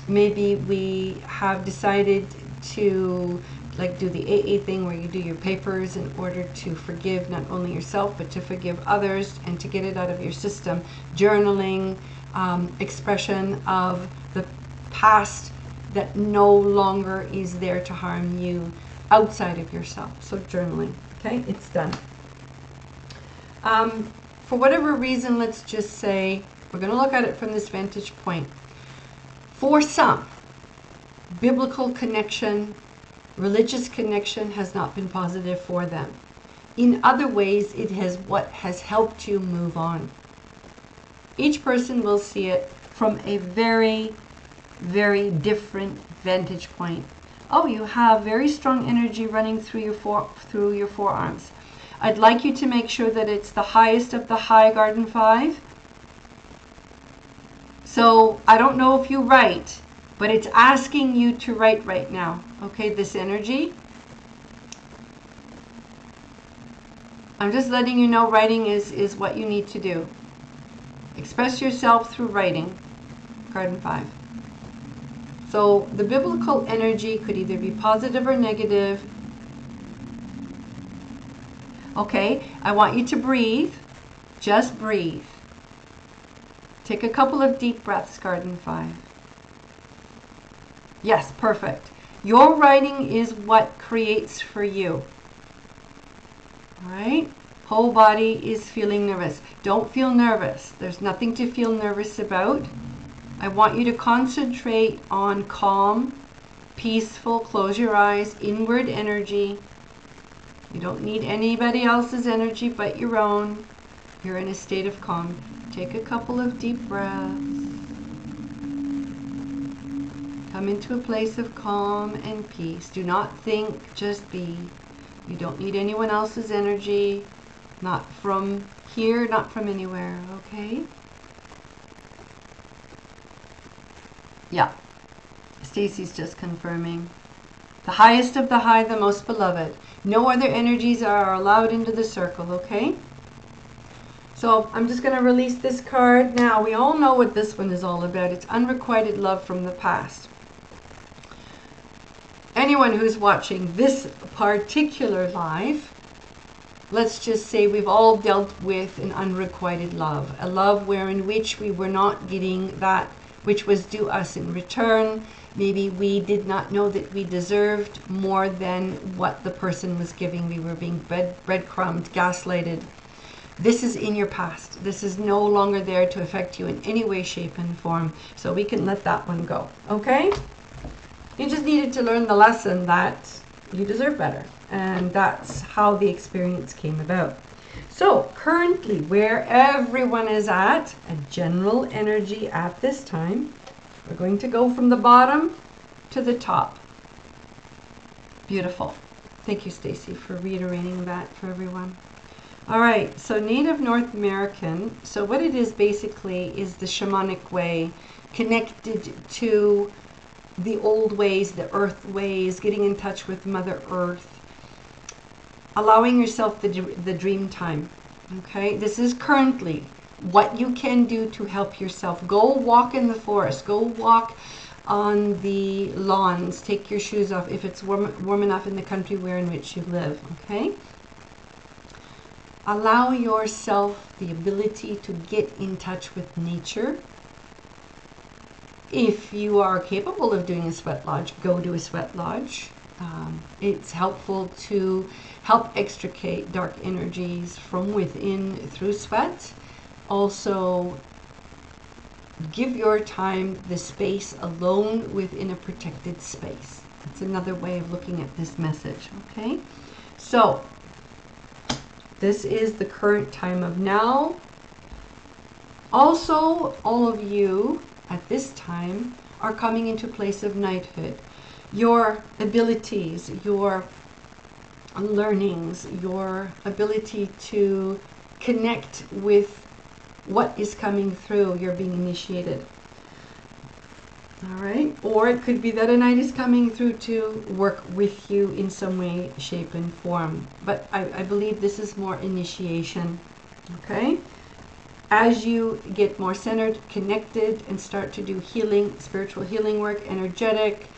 Maybe we have decided to like do the AA thing where you do your papers in order to forgive not only yourself but to forgive others and to get it out of your system. Journaling, expression of the past that no longer is there to harm you outside of yourself. So journaling, okay, it's done. For whatever reason, let's just say, we're going to look at it from this vantage point. For some, biblical connection, religious connection has not been positive for them. In other ways, it has what has helped you move on. Each person will see it from a very, very different vantage point. Oh, you have very strong energy running through your forearms. I'd like you to make sure that it's the highest of the high, Garden 5. So I don't know if you write, but it's asking you to write right now. Okay, this energy. I'm just letting you know writing is what you need to do. Express yourself through writing, Garden 5. So the biblical energy could either be positive or negative. Okay, I want you to breathe. Just breathe. Take a couple of deep breaths, Garden 5. Yes, perfect. Your writing is what creates for you. All right? Whole body is feeling nervous. Don't feel nervous. There's nothing to feel nervous about. I want you to concentrate on calm, peaceful, close your eyes, inward energy. You don't need anybody else's energy but your own. You're in a state of calm. Take a couple of deep breaths. Come into a place of calm and peace. Do not think, just be. You don't need anyone else's energy. Not from here, not from anywhere, okay? Yeah. Stacy's just confirming. The highest of the high, the most beloved. No other energies are allowed into the circle, okay? So I'm just going to release this card. Now, we all know what this one is all about. It's unrequited love from the past. anyone who's watching this particular live, let's just say we've all dealt with an unrequited love, a love wherein which we were not getting that which was due us in return. Maybe we did not know that we deserved more than what the person was giving. We were being breadcrumbed, gaslighted. This is in your past. This is no longer there to affect you in any way, shape, and form. So we can let that one go, okay? You just needed to learn the lesson that you deserve better. And that's how the experience came about. So currently, where everyone is at, a general energy at this time, we're going to go from the bottom to the top. Beautiful. Thank you, Stacy, for reiterating that for everyone. All right, so Native North American, so what it is basically is the shamanic way, connected to the old ways, the earth ways, getting in touch with Mother Earth, allowing yourself the dream time, okay? This is currently what you can do to help yourself. Go walk in the forest, go walk on the lawns, take your shoes off if it's warm enough in the country where in which you live, okay? Allow yourself the ability to get in touch with nature. If you are capable of doing a sweat lodge, go to a sweat lodge. It's helpful to help extricate dark energies from within through sweat. Also, give your time the space alone within a protected space. That's another way of looking at this message, okay? So, this is the current time of now. Also, all of you at this time are coming into a place of knighthood. Your abilities, your learnings, your ability to connect with what is coming through, you're being initiated. All right, or it could be that a knight is coming through to work with you in some way, shape, and form. But I believe this is more initiation, okay? As you get more centered, connected, and start to do healing, spiritual healing work, energetic,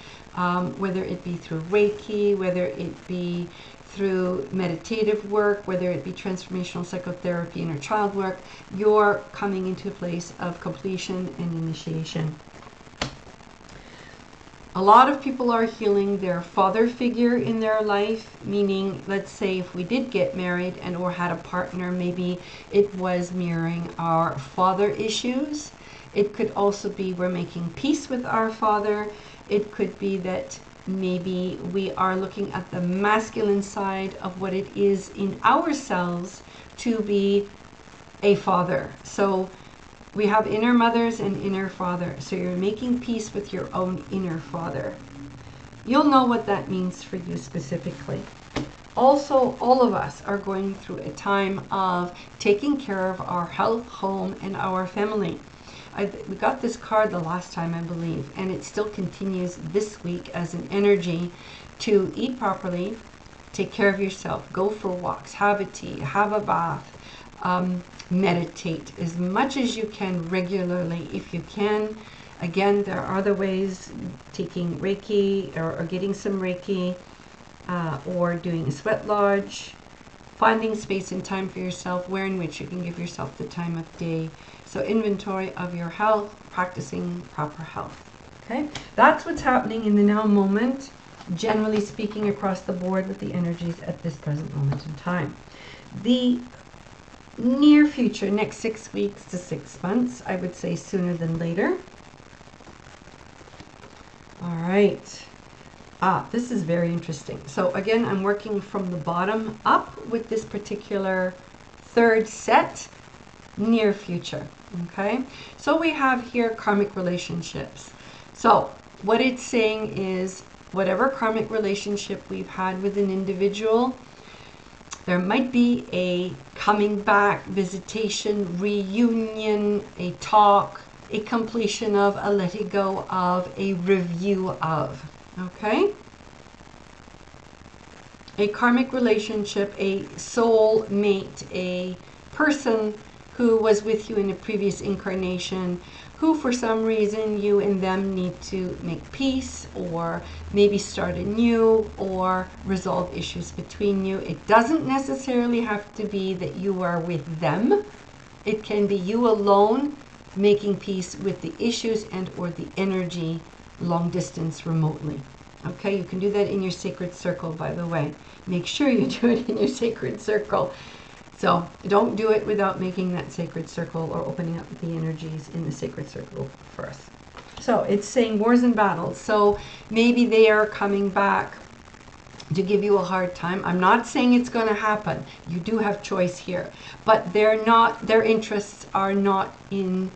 whether it be through Reiki, whether it be through meditative work, whether it be transformational psychotherapy, inner child work, you're coming into a place of completion and initiation. A lot of people are healing their father figure in their life, meaning, let's say if we did get married and or had a partner, maybe it was mirroring our father issues. It could also be we're making peace with our father. It could be that maybe we are looking at the masculine side of what it is in ourselves to be a father. So we have inner mothers and inner father. So you're making peace with your own inner father. You'll know what that means for you specifically. Also, all of us are going through a time of taking care of our health, home, and our family. We got this card the last time, I believe, and it still continues this week as an energy to eat properly, take care of yourself, go for walks, have a tea, have a bath, meditate as much as you can regularly if you can. Again, there are other ways, taking Reiki or getting some Reiki, or doing a sweat lodge, finding space and time for yourself where in which you can give yourself the time of day. So inventory of your health, practicing proper health. Okay, that's what's happening in the now moment, generally speaking across the board with the energies at this present moment in time. The near future, next 6 weeks to 6 months, I would say sooner than later. All right. This is very interesting. So again, I'm working from the bottom up with this particular third set, near future. Okay, so we have here karmic relationships. So what it's saying is whatever karmic relationship we've had with an individual, there might be a coming back, visitation, reunion, a talk, a completion of, a letting go of, a review of. Okay? A karmic relationship, a soul mate, a person who was with you in a previous incarnation, who for some reason you and them need to make peace, or maybe start anew, or resolve issues between you. It doesn't necessarily have to be that you are with them. It can be you alone making peace with the issues and or the energy long distance remotely. Okay, you can do that in your sacred circle, by the way. Make sure you do it in your sacred circle. So don't do it without making that sacred circle or opening up the energies in the sacred circle first. So it's saying wars and battles. So maybe they are coming back to give you a hard time. I'm not saying it's going to happen. You do have choice here. But their interests are not in,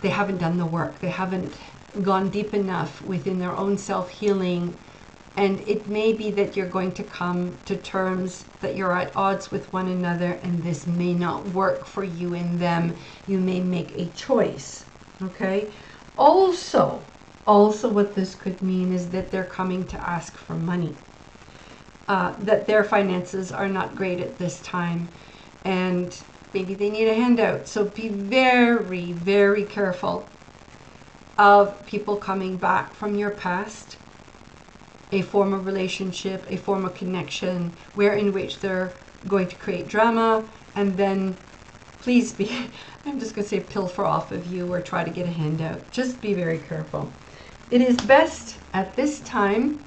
they haven't done the work. They haven't gone deep enough within their own self-healing. And it may be that you're going to come to terms that you're at odds with one another, and this may not work for you and them. You may make a choice, okay? Also what this could mean is that they're coming to ask for money, that their finances are not great at this time, and maybe they need a handout. So be very, very careful of people coming back from your past, a form of relationship, a form of connection, in which they're going to create drama, and then please be, I'm just going to say pilfer off of you or try to get a handout. Just be very careful. It is best at this time,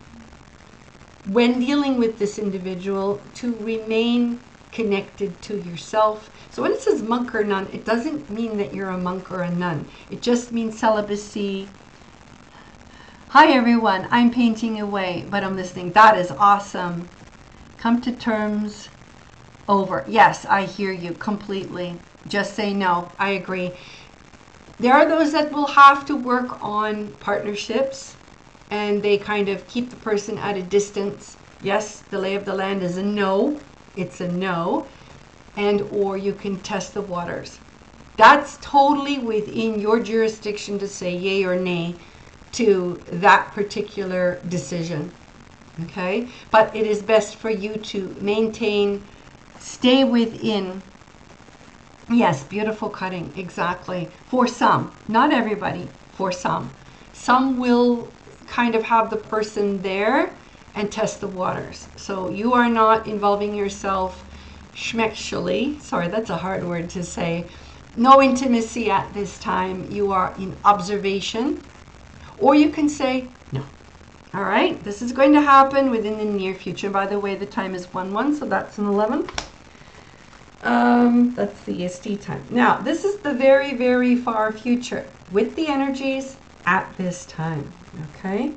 when dealing with this individual, to remain connected to yourself. So when it says monk or nun, it doesn't mean that you're a monk or a nun. It just means celibacy. Hi everyone, I'm painting away, but I'm listening. That is awesome. Come to terms, over. Yes, I hear you completely. Just say no. I agree. There are those that will have to work on partnerships, and they kind of keep the person at a distance. Yes, the lay of the land is a no. It's a no. And or you can test the waters. That's totally within your jurisdiction to say yay or nay to that particular decision, okay? But it is best for you to maintain, stay within. Yes, beautiful cutting, exactly. For some, not everybody, for some. Some will kind of have the person there and test the waters. So you are not involving yourself schmexually, sorry, that's a hard word to say. No intimacy at this time. You are in observation. Or you can say, no. All right, this is going to happen within the near future. By the way, the time is 1-1, so that's an 11. That's the EST time. Now, this is the very, very far future with the energies at this time, okay?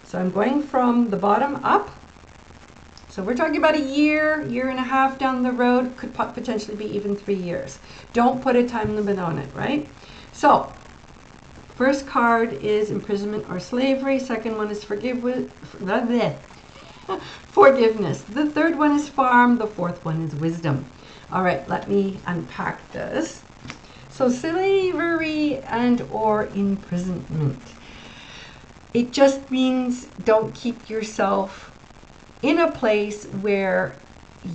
So I'm going from the bottom up. So we're talking about a year and a half down the road, could potentially be even 3 years. Don't put a time limit on it, right? So, first card is imprisonment or slavery. Second one is forgiveness. The third one is farm. The fourth one is wisdom. All right, let me unpack this. So slavery and or imprisonment. It just means don't keep yourself in a place where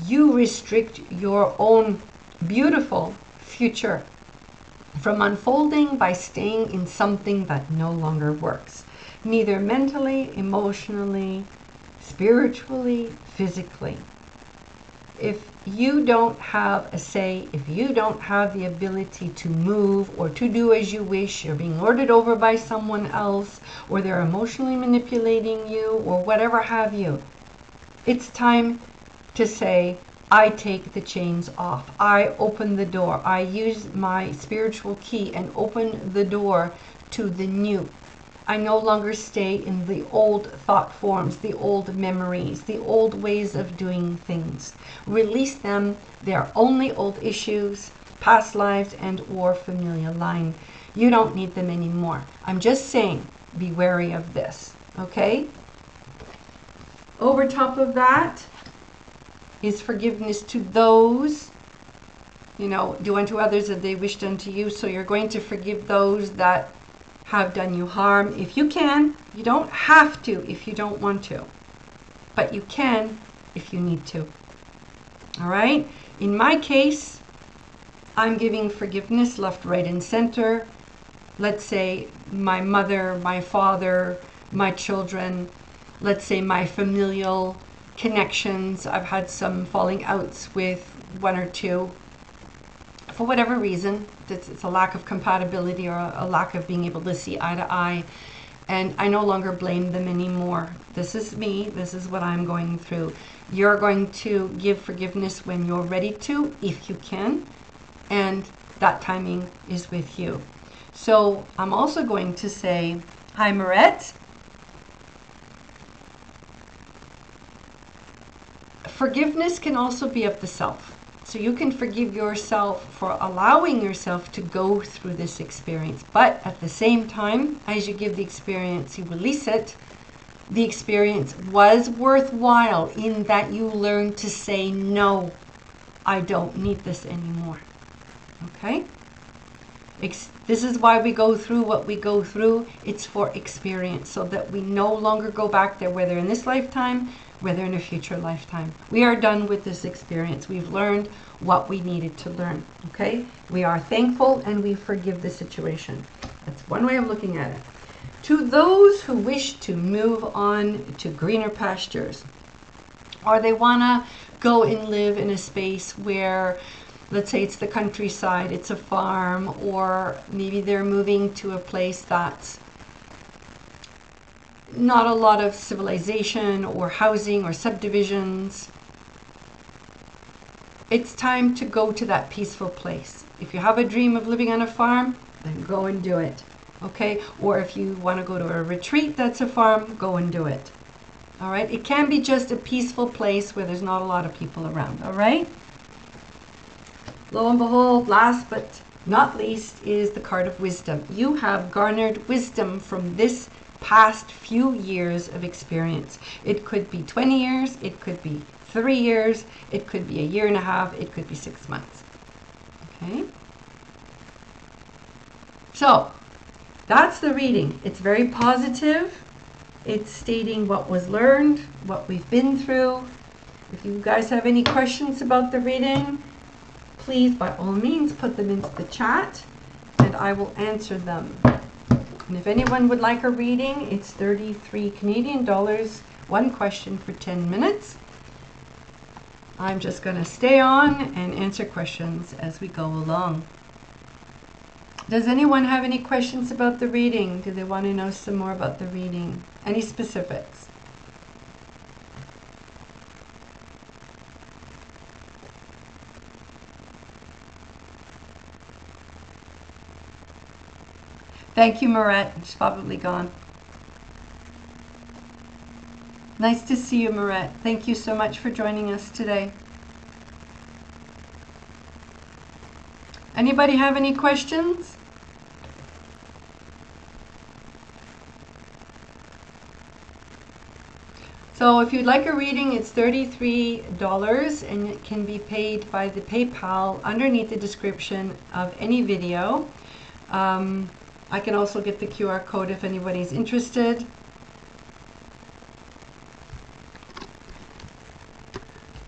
you restrict your own beautiful future from unfolding by staying in something that no longer works, neither mentally, emotionally, spiritually, physically. If you don't have a say, if you don't have the ability to move or to do as you wish, you're being lorded over by someone else, or they're emotionally manipulating you, or whatever have you, it's time to say, I take the chains off. I open the door. I use my spiritual key and open the door to the new. I no longer stay in the old thought forms, the old memories, the old ways of doing things. Release them. They're only old issues, past lives, and or familiar line. You don't need them anymore. I'm just saying, be wary of this, okay? Over top of that is forgiveness to those, do unto others as they wished unto you. So you're going to forgive those that have done you harm. If you can, you don't have to if you don't want to, but you can if you need to. All right? In my case, I'm giving forgiveness left, right, and center. let's say my mother, my father, my children, let's say my familial connections. I've had some falling outs with one or two for whatever reason. It's a lack of compatibility or a lack of being able to see eye to eye. And I no longer blame them anymore. This is me. This is what I'm going through. You're going to give forgiveness when you're ready to, if you can. And that timing is with you. So I'm also going to say, hi, Marette. Forgiveness can also be of the self. So you can forgive yourself for allowing yourself to go through this experience. But at the same time, as you give the experience, you release it. The experience was worthwhile in that you learned to say, no, I don't need this anymore. Okay? This is why we go through what we go through. It's for experience, so that we no longer go back there, whether in this lifetime, whether in a future lifetime. We are done with this experience. We've learned what we needed to learn. Okay? We are thankful and we forgive the situation. That's one way of looking at it. To those who wish to move on to greener pastures, or they want to go and live in a space where, let's say it's the countryside, it's a farm, or maybe they're moving to a place that's not a lot of civilization or housing or subdivisions. It's time to go to that peaceful place. If you have a dream of living on a farm, then go and do it. Okay? Or if you want to go to a retreat that's a farm, go and do it. All right? It can be just a peaceful place where there's not a lot of people around. All right? Lo and behold, last but not least is the card of wisdom. You have garnered wisdom from this past few years of experience. It could be 20 years, it could be 3 years, it could be a year and a half, it could be 6 months. Okay? So, that's the reading. It's very positive. It's stating what was learned, what we've been through. If you guys have any questions about the reading, please, by all means, put them into the chat and I will answer them. And if anyone would like a reading, it's 33 Canadian dollars, one question for 10 minutes. I'm just going to stay on and answer questions as we go along. Does anyone have any questions about the reading? Do they want to know some more about the reading? Any specifics? Thank you, Marette. She's probably gone. Nice to see you, Marette. Thank you so much for joining us today. Anybody have any questions? So if you'd like a reading, it's $33 and it can be paid by the PayPal underneath the description of any video. I can also get the QR code if anybody's interested.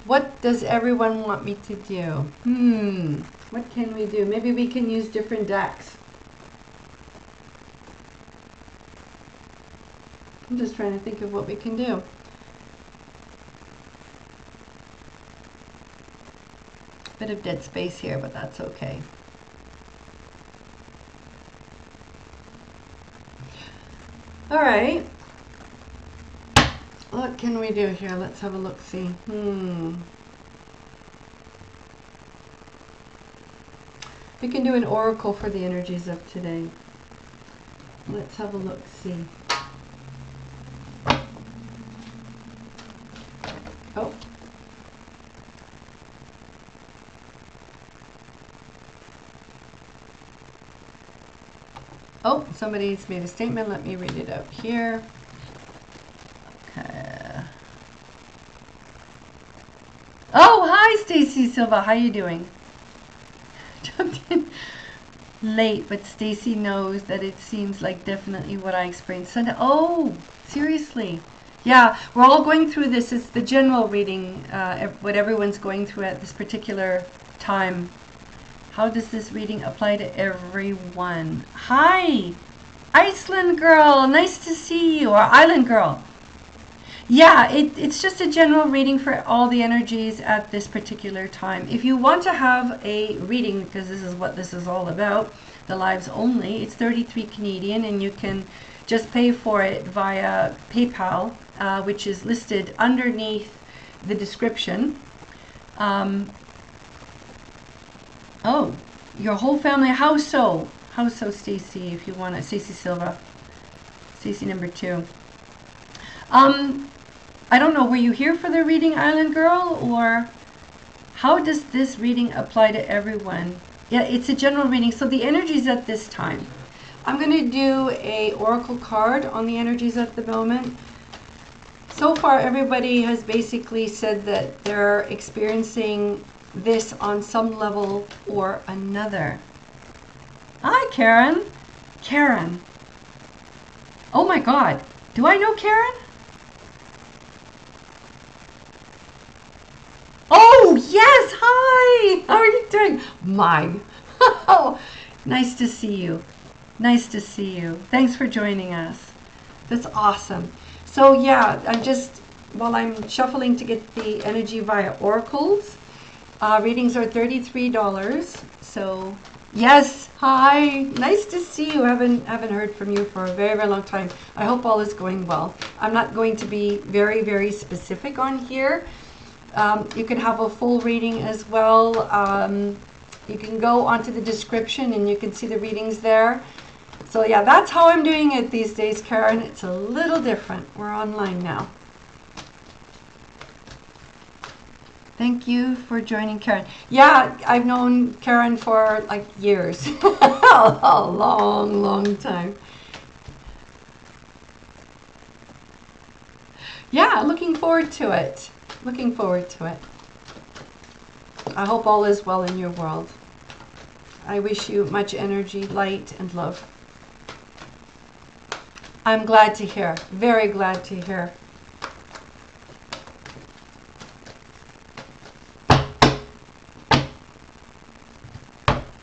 What does everyone want me to do? What can we do? Maybe we can use different decks. I'm just trying to think of what we can do. Bit of dead space here, but that's okay. All right. What can we do here? Let's have a look-see. We can do an oracle for the energies of today. Let's have a look-see. Oh. Oh, somebody's made a statement. Let me read it out here. Okay. Oh, hi, Stacy Silva. How you doing? Jumped in late, but Stacy knows that it seems like definitely what I experienced Sunday. Oh, seriously. Yeah, we're all going through this. It's the general reading, what everyone's going through at this particular time. How does this reading apply to everyone? Hi, Iceland girl. Nice to see you. Or Island girl. Yeah, it's just a general reading for all the energies at this particular time. If you want to have a reading, because this is what this is all about, the lives only, it's 33 Canadian, and you can just pay for it via PayPal, which is listed underneath the description. Oh, your whole family, how so? How so, Stacy, if you want it? Stacy Silva. Stacy number 2. I don't know, were you here for the reading, Island Girl, or how does this reading apply to everyone? Yeah, it's a general reading, so the energies at this time. I'm going to do a oracle card on the energies at the moment. So far, everybody has basically said that they're experiencing this on some level or another. Hi, Karen. Karen. Oh my God. Do I know Karen? Oh, yes. Hi. How are you doing? Mine. Oh, nice to see you. Nice to see you. Thanks for joining us. That's awesome. So yeah, while I'm shuffling to get the energy via oracles, readings are $33. So yes, hi, nice to see you. Haven't heard from you for a very, very long time. I hope all is going well. I'm not going to be very, very specific on here. You can have a full reading as well. You can go onto the description and you can see the readings there. So yeah, that's how I'm doing it these days, Karen. It's a little different. We're online now. Thank you for joining, Karen. Yeah, I've known Karen for like years. A long, long time. Yeah, looking forward to it. Looking forward to it. I hope all is well in your world. I wish you much energy, light, and love. I'm glad to hear. Very glad to hear.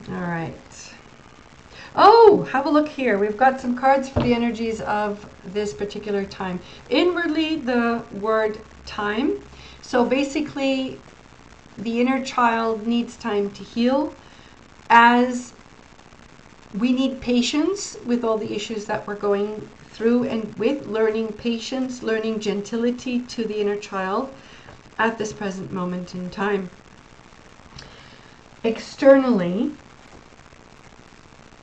All right. Oh, have a look here. We've got some cards for the energies of this particular time. Inwardly, the word time. So basically, the inner child needs time to heal, as we need patience with all the issues that we're going through, and with learning patience, learning gentility to the inner child at this present moment in time. Externally,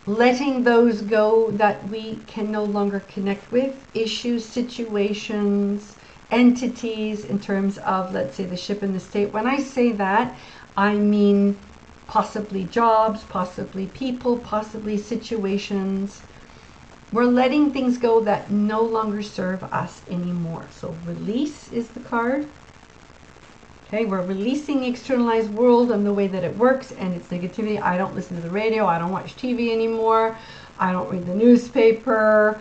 letting those go that we can no longer connect with, issues, situations, entities, in terms of, let's say, the ship in the state. When I say that, I mean possibly jobs, possibly people, possibly situations. We're letting things go that no longer serve us anymore. So release is the card. Okay, we're releasing the externalized world and the way that it works and its negativity. I don't listen to the radio. I don't watch TV anymore. I don't read the newspaper.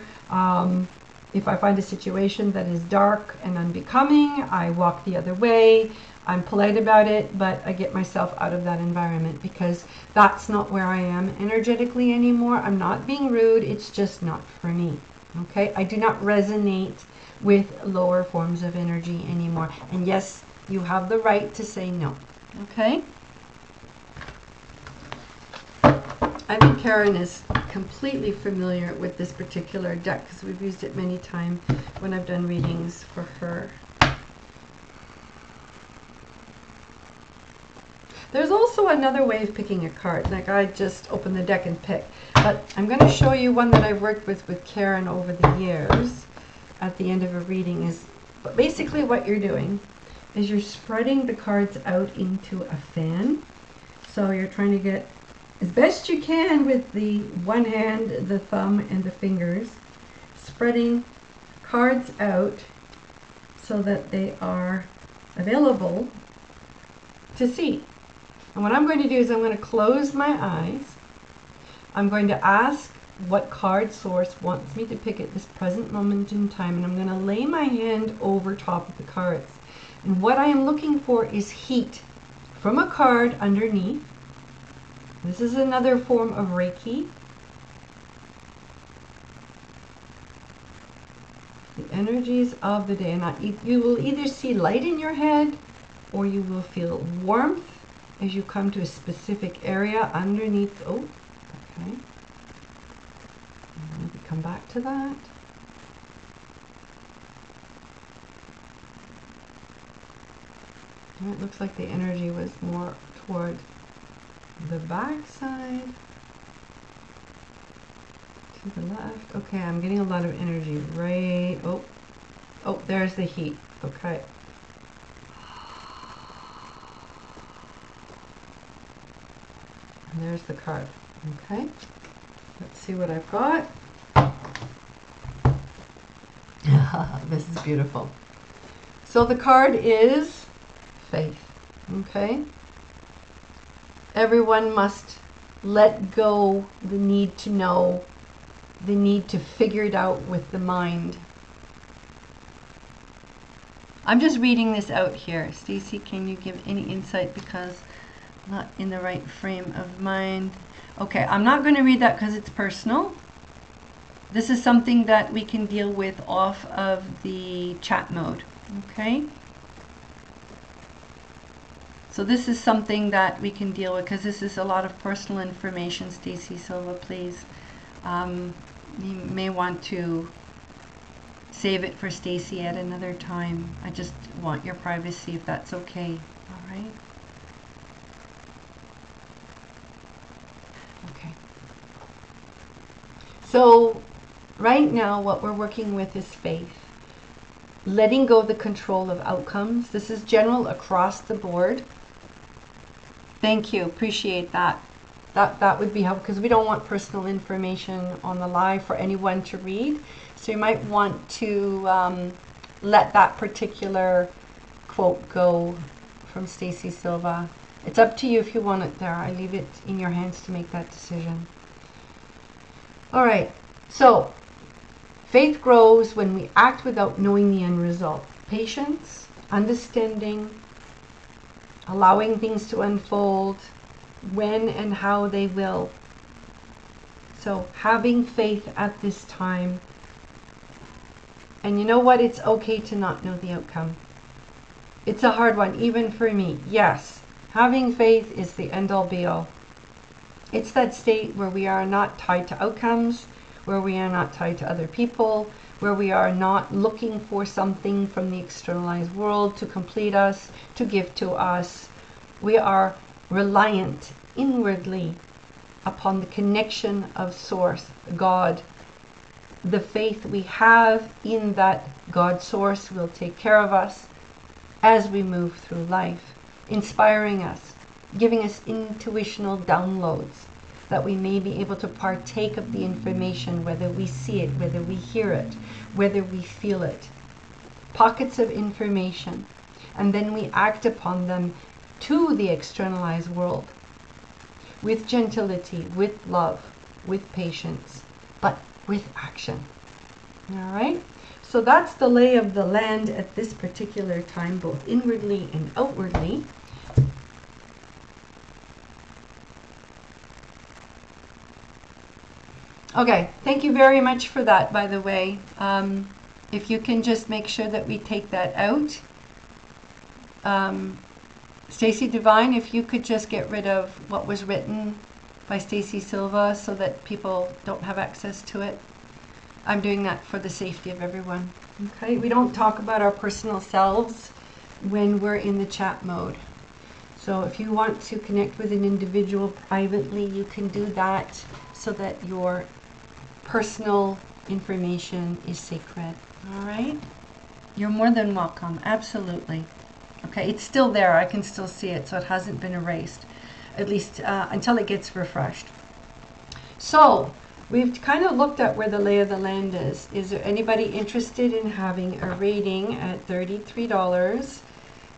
If I find a situation that is dark and unbecoming, I walk the other way. I'm polite about it, but I get myself out of that environment, because that's not where I am energetically anymore. I'm not being rude. It's just not for me. Okay, I do not resonate with lower forms of energy anymore. And yes, you have the right to say no. Okay? I think Karen is completely familiar with this particular deck, because we've used it many times when I've done readings for her. There's also another way of picking a card. Like, I just open the deck and pick. But I'm going to show you one that I've worked with Karen over the years at the end of a reading. But basically what you're doing is you're spreading the cards out into a fan. So you're trying to get as best you can with the one hand, the thumb, and the fingers, spreading cards out so that they are available to see. And what I'm going to do is I'm going to close my eyes. I'm going to ask what card source wants me to pick at this present moment in time, and I'm going to lay my hand over top of the cards. And what I am looking for is heat from a card underneath, This is another form of Reiki. The energies of the day. And you will either see light in your head, or you will feel warmth as you come to a specific area underneath. Oh, okay. Maybe come back to that. And it looks like the energy was more toward the back side. To the left. Okay, I'm getting a lot of energy right. Oh, there's the heat. Okay. And there's the card. Okay. Let's see what I've got. This is beautiful. So the card is faith. Okay. Everyone must let go the need to know, the need to figure it out with the mind. I'm just reading this out here. Stacy, can you give any insight because I'm not in the right frame of mind? Okay, I'm not going to read that because it's personal. This is something that we can deal with off of the chat mode. Okay? So this is something that we can deal with because this is a lot of personal information, Stacy Silva, please. You may want to save it for Stacy at another time. I just want your privacy if that's okay. All right? Okay. So right now what we're working with is faith. Letting go of the control of outcomes. This is general across the board. Thank you. Appreciate that. That would be helpful because we don't want personal information on the live for anyone to read. So you might want to let that particular quote go from Stacy Silva. It's up to you if you want it there. I leave it in your hands to make that decision. All right. So faith grows when we act without knowing the end result. Patience, understanding, allowing things to unfold when and how they will. So having faith at this time. And you know what? It's okay to not know the outcome. It's a hard one, even for me. Yes, having faith is the end-all be-all. It's that state where we are not tied to outcomes, where we are not tied to other people, where we are not looking for something from the externalized world to complete us, to give to us. We are reliant inwardly upon the connection of Source, God. The faith we have in that God Source will take care of us as we move through life, inspiring us, giving us intuitional downloads that we may be able to partake of the information, whether we see it, whether we hear it, whether we feel it. Pockets of information, and then we act upon them to the externalized world with gentility, with love, with patience, but with action. All right? So that's the lay of the land at this particular time, both inwardly and outwardly. Okay, thank you very much for that, by the way. If you can just make sure that we take that out. Stacy Divine, if you could just get rid of what was written by Stacy Silva so that people don't have access to it. I'm doing that for the safety of everyone. Okay, we don't talk about our personal selves when we're in the chat mode. So if you want to connect with an individual privately, you can do that so that your personal information is sacred. All right? You're more than welcome. Absolutely. Okay, it's still there. I can still see it, so it hasn't been erased, at least until it gets refreshed. So we've kind of looked at where the lay of the land is. Is there anybody interested in having a reading at $33?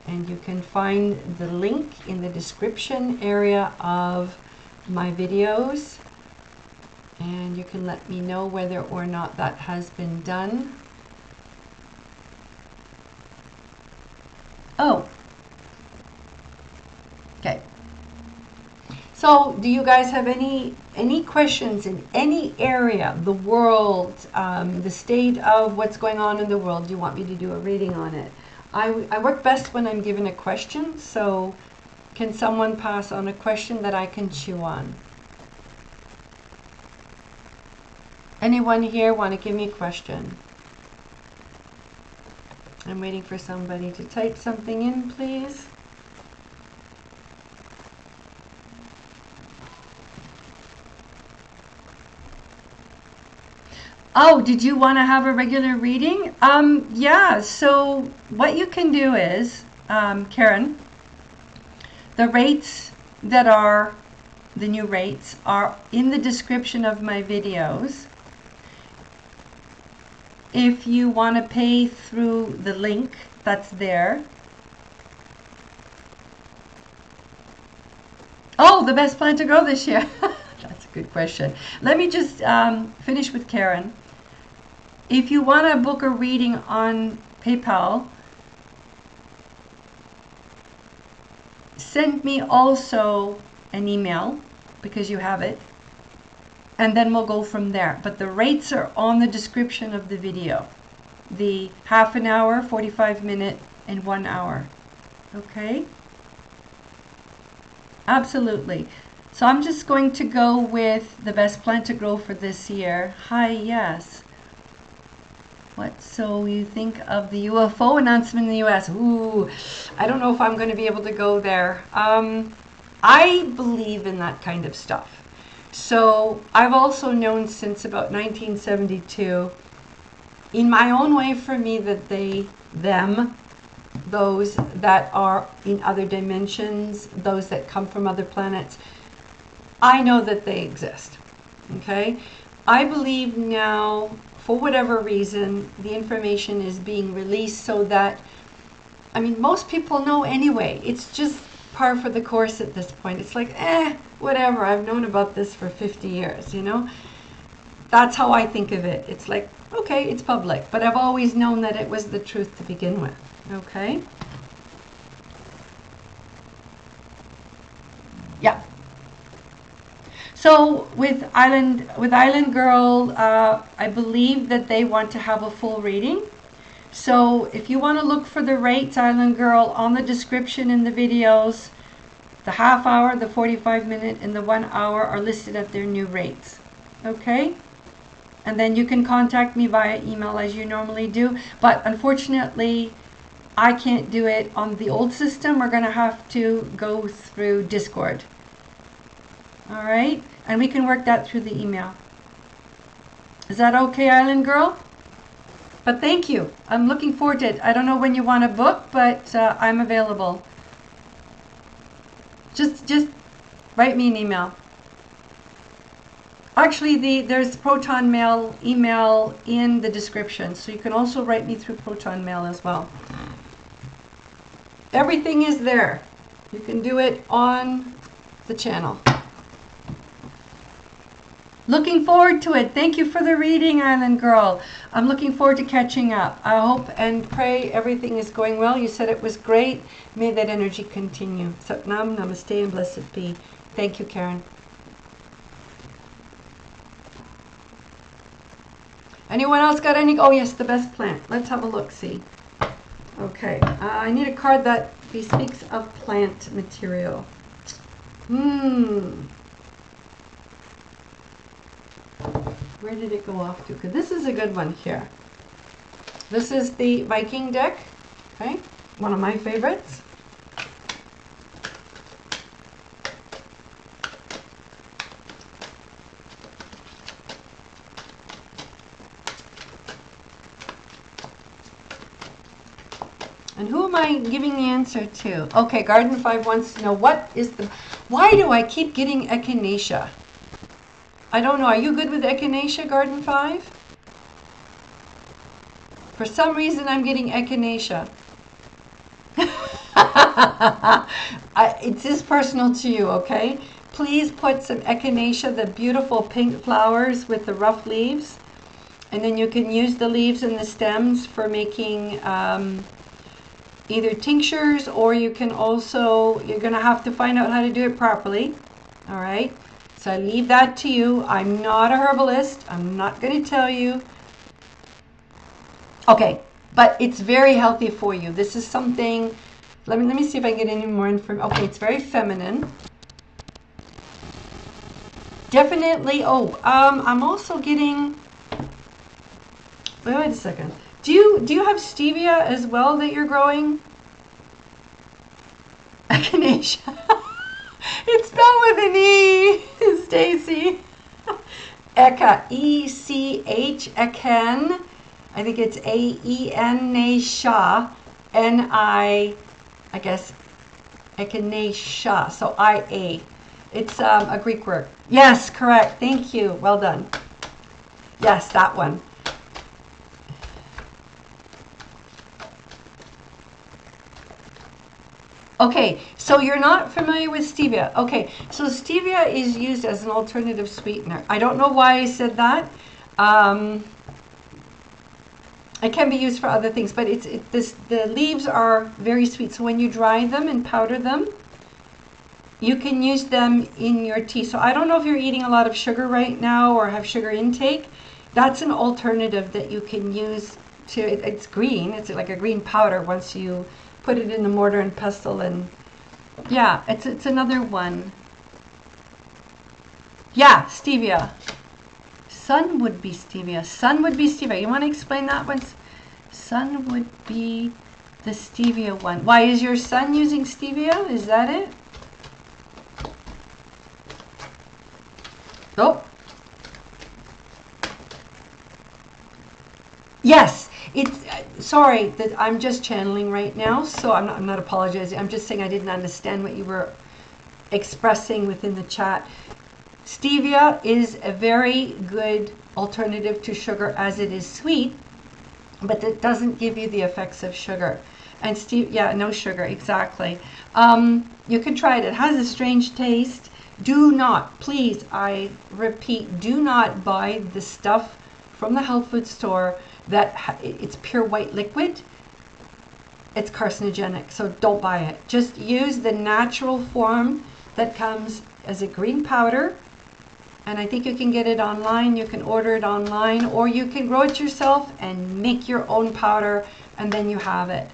And you can find the link in the description area of my videos. And you can let me know whether or not that has been done. Oh. Okay. So So, do you guys have any questions in any area, the world, the state of what's going on in the world? Do you want me to do a reading on it? I work best when I'm given a question, so can someone pass on a question that I can chew on? Anyone here want to give me a question? I'm waiting for somebody to type something in, please. Oh, did you want to have a regular reading? Yeah, so what you can do is, Karen, the rates that are, the new rates are in the description of my videos. If you want to pay through the link that's there. Oh, the best plan to grow this year. That's a good question. Let me just finish with Karen. If you want to book a reading on PayPal, send me also an email because you have it, and then we'll go from there. But the rates are on the description of the video. The half an hour, 45-minute, and 1 hour. Okay? Absolutely. So I'm just going to go with the best plan to grow for this year. Hi, yes. What, so you think of the UFO announcement in the US? Ooh, I don't know if I'm going to be able to go there. I believe in that kind of stuff. So I've also known since about 1972, in my own way for me, that those that are in other dimensions, those that come from other planets, I know that they exist. Okay? I believe now, for whatever reason, the information is being released so that, I mean, most people know anyway. It's just par for the course at this point. It's like, whatever, I've known about this for 50 years, you know? That's how I think of it. It's like, okay, it's public, but I've always known that it was the truth to begin with, okay? Yeah. So with Island Girl, I believe that they want to have a full reading. So if you want to look for the rates, Island Girl, on the description in the videos, the half hour, the 45-minute, and the 1 hour are listed at their new rates. Okay? And then you can contact me via email as you normally do. But unfortunately, I can't do it on the old system. We're going to have to go through Discord. All right? And we can work that through the email. Is that okay, Island Girl? But thank you. I'm looking forward to it. I don't know when you want to book, but I'm available. Just write me an email. Actually, there's Proton Mail email in the description, so you can also write me through Proton Mail as well. Everything is there. You can do it on the channel. Looking forward to it. Thank you for the reading, Island Girl. I'm looking forward to catching up. I hope and pray everything is going well. You said it was great. May that energy continue. Satnam, namaste, and blessed be. Thank you, Karen. Anyone else got any? Oh, yes, the best plant. Let's have a look, see. Okay. I need a card that bespeaks of plant material. Where did it go off to? Because this is a good one here. This is the Viking deck, okay? One of my favorites. And who am I giving the answer to? Okay, Garden 5 wants to know why do I keep getting echinacea? I don't know. Are you good with echinacea, Garden 5? For some reason, I'm getting echinacea. It's just personal to you, okay? Please put some echinacea, the beautiful pink flowers with the rough leaves. And then you can use the leaves and the stems for making either tinctures, or you can also, you're going to have to find out how to do it properly. All right. So I leave that to you. I'm not a herbalist. I'm not going to tell you. Okay, but it's very healthy for you. This is something, let me see if I can get any more information. Okay, it's very feminine. Definitely, I'm also getting, wait a second. Do you have stevia as well that you're growing? Echinacea. It's spelled with an E, Stacy. Eka, E-C-H, Echin. I think it's A-E-N-A-Sha, N-I guess, Echinacea, so I-A. It's a Greek word. Yes, correct. Thank you. Well done. Yes, that one. Okay, so you're not familiar with stevia. Okay, so stevia is used as an alternative sweetener. I don't know why I said that. It can be used for other things, but the leaves are very sweet. So when you dry them and powder them, you can use them in your tea. So I don't know if you're eating a lot of sugar right now or have sugar intake. That's an alternative that you can use to, it's green. It's like a green powder once you put it in the mortar and pestle, and yeah, it's another one. Yeah, stevia. Sun would be stevia. Sun would be stevia. You want to explain that one? Sun would be the stevia one. Why is your son using stevia? Is that it? Oh. Yes. It's sorry that I'm just channeling right now, so I'm not apologizing. I'm just saying I didn't understand what you were expressing within the chat. Stevia is a very good alternative to sugar as it is sweet, but it doesn't give you the effects of sugar. And yeah, no sugar, exactly. You can try it. It has a strange taste. Do not, please, I repeat, do not buy the stuff from the health food store that it's pure white liquid. It's carcinogenic, so don't buy it. Just use the natural form that comes as a green powder. And I think you can get it online. You can order it online, or you can grow it yourself and make your own powder, and then you have it.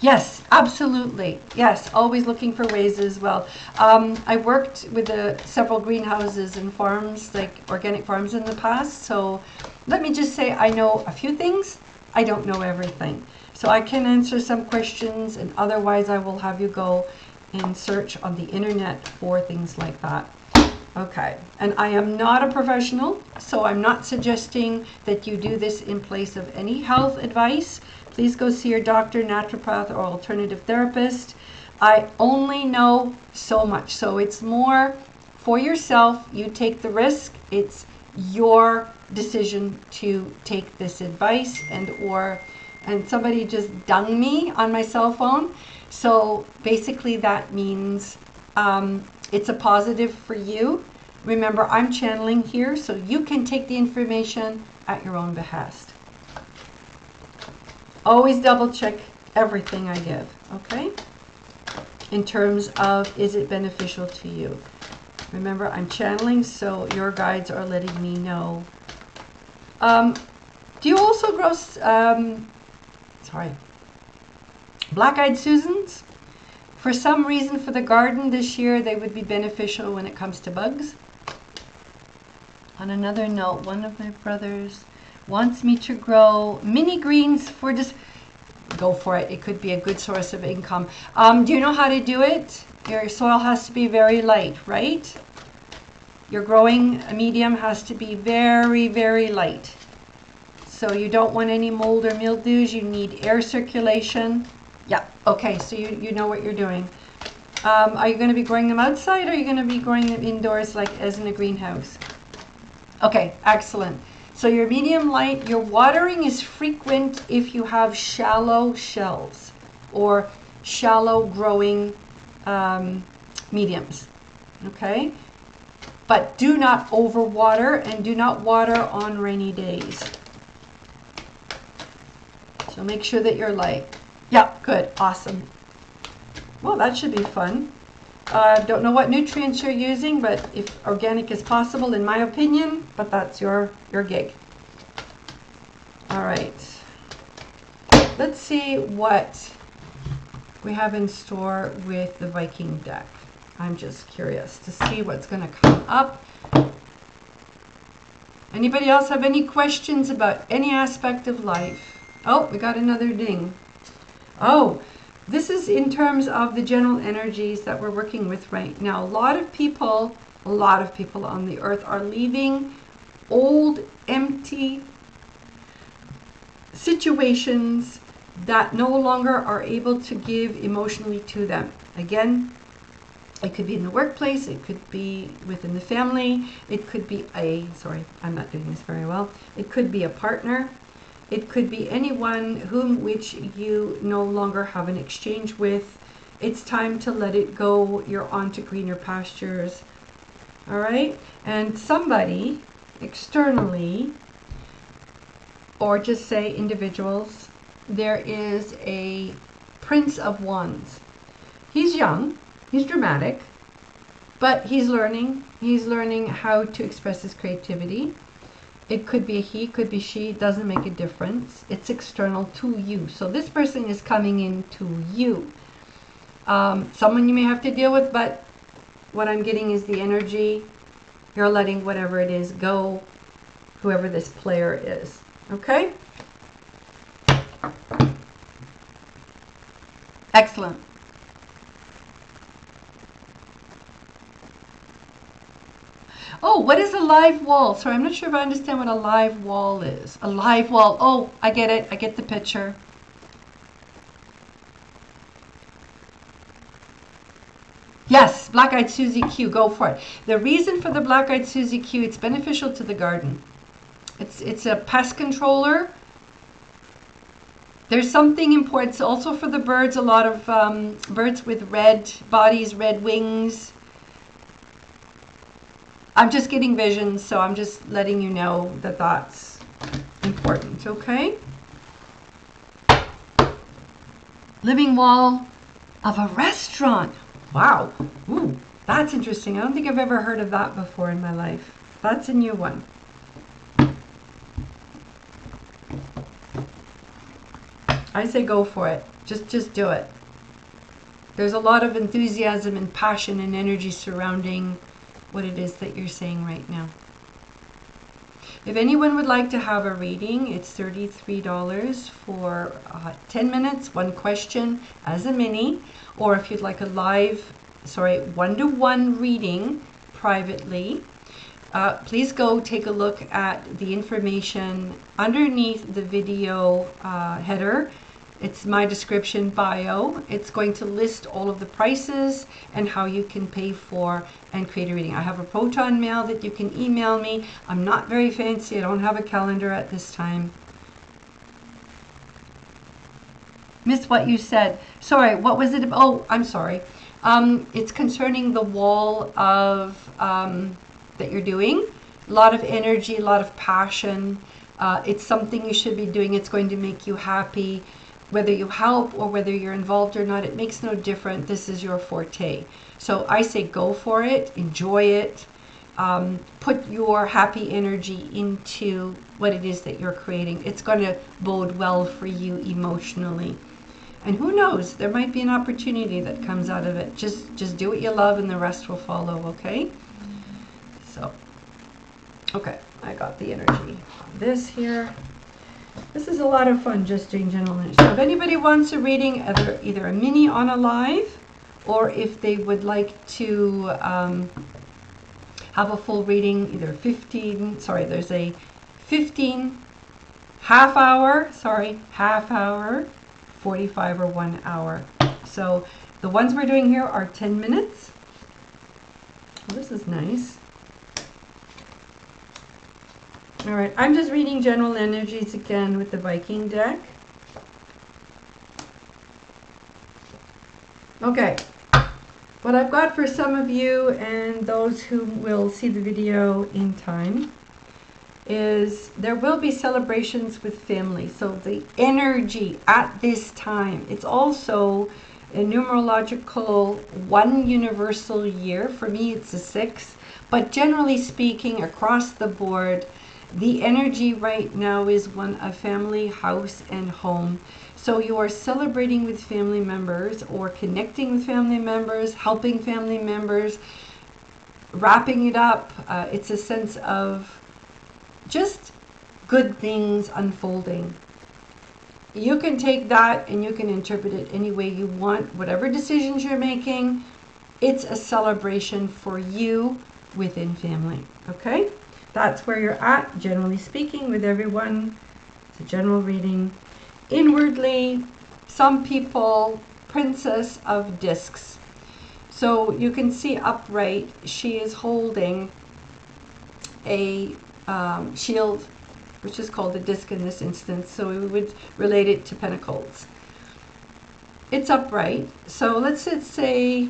Yes, absolutely. Yes, always looking for ways as well. I worked with several greenhouses and farms, like organic farms in the past. So let me just say I know a few things. I don't know everything. So I can answer some questions, and otherwise I will have you go and search on the internet for things like that. Okay, and I am not a professional, so I'm not suggesting that you do this in place of any health advice. Please go see your doctor, naturopath, or alternative therapist. I only know so much, so it's more for yourself. You take the risk. It's your decision to take this advice, and somebody just dunged me on my cell phone. So basically that means it's a positive for you. Remember, I'm channeling here, so you can take the information at your own behest. Always double check everything I give, okay? In terms of, is it beneficial to you? Remember, I'm channeling, so your guides are letting me know. Do you also grow, black-eyed Susans? For some reason, for the garden this year, they would be beneficial when it comes to bugs. On another note, one of my brothers wants me to grow mini greens for just, go for it. It could be a good source of income. Do you know how to do it? Your soil has to be very light, right? Your growing medium has to be very, very light. So you don't want any mold or mildews. You need air circulation. Yeah, okay, so you know what you're doing. Are you going to be growing them outside, or are you going to be growing them indoors, like as in a greenhouse? Okay, excellent. So your medium light, your watering is frequent if you have shallow shelves or shallow growing mediums, okay? But do not overwater, and do not water on rainy days. So make sure that you're light. Yeah, good, awesome. Well, that should be fun. Don't know what nutrients you're using, but if organic is possible, in my opinion, but that's your gig. All right. Let's see what we have in store with the Viking deck. I'm just curious to see what's going to come up. Anybody else have any questions about any aspect of life? Oh, we got another ding. Oh, this is in terms of the general energies that we're working with right now. A lot of people on the earth are leaving old, empty situations that no longer are able to give emotionally to them. Again, it could be in the workplace, it could be within the family, it could be sorry, I'm not doing this very well. It could be a partner. It could be anyone which you no longer have an exchange with. It's time to let it go. You're on to greener pastures. All right? And somebody externally, or just say individuals, there is a Prince of Wands. He's young, he's dramatic, but he's learning. He's learning how to express his creativity. It could be a he, could be she, it doesn't make a difference. It's external to you. So this person is coming into you. Someone you may have to deal with, but what I'm getting is the energy. You're letting whatever it is go, whoever this player is. Okay? Excellent. Oh, what is a live wall? Sorry, I'm not sure if I understand what a live wall is. A live wall. Oh, I get it. I get the picture. Yes, Black-Eyed Susie Q. Go for it. The reason for the Black-Eyed Susie Q, it's beneficial to the garden. It's a pest controller. There's something important. It's also for the birds. A lot of birds with red bodies, red wings. I'm just getting visions, so I'm just letting you know that that's important, okay? Living wall of a restaurant. Wow. Ooh, that's interesting. I don't think I've ever heard of that before in my life. That's a new one. I say go for it. Just do it. There's a lot of enthusiasm and passion and energy surrounding what it is that you're saying right now. If anyone would like to have a reading, it's $33 for 10 minutes, one question as a mini, or if you'd like a live, one-to-one reading privately, please go take a look at the information underneath the video header. It's my description bio. It's going to list all of the prices and how you can pay for and create a reading. I have a proton mail that you can email me. I'm not very fancy. I don't have a calendar at this time. Missed what you said. Sorry, what was it? Oh, I'm sorry. It's concerning the wall of that you're doing. A lot of energy, a lot of passion. It's something you should be doing. It's going to make you happy. Whether you help or whether you're involved or not, it makes no difference. This is your forte. So I say go for it, enjoy it, put your happy energy into what it is that you're creating. It's going to bode well for you emotionally. And who knows, there might be an opportunity that comes out of it. Just do what you love and the rest will follow, okay? So, okay, I got the energy on this here. This is a lot of fun, just doing general energy. So if anybody wants a reading, either a mini on a live, or if they would like to have a full reading, either 15, there's a 15, half hour, 45 or 1 hour. So the ones we're doing here are 10 minutes. Well, this is nice. All right, I'm just reading general energies again with the Viking deck. Okay, what I've got for some of you and those who will see the video in time is there will be celebrations with family. So the energy at this time, it's also A numerological one universal year. For me, it's a 6. But generally speaking, across the board, the energy right now is one of family, house, and home. So you are celebrating with family members or connecting with family members, helping family members, wrapping it up. It's a sense of just good things unfolding. You can take that and you can interpret it any way you want. Whatever decisions you're making, it's a celebration for you within family. Okay? That's where you're at, generally speaking, with everyone. It's a general reading. Inwardly, some people, Princess of Discs. So you can see upright, she is holding a shield, which is called a disc in this instance, so we would relate it to pentacles. It's upright, so let's say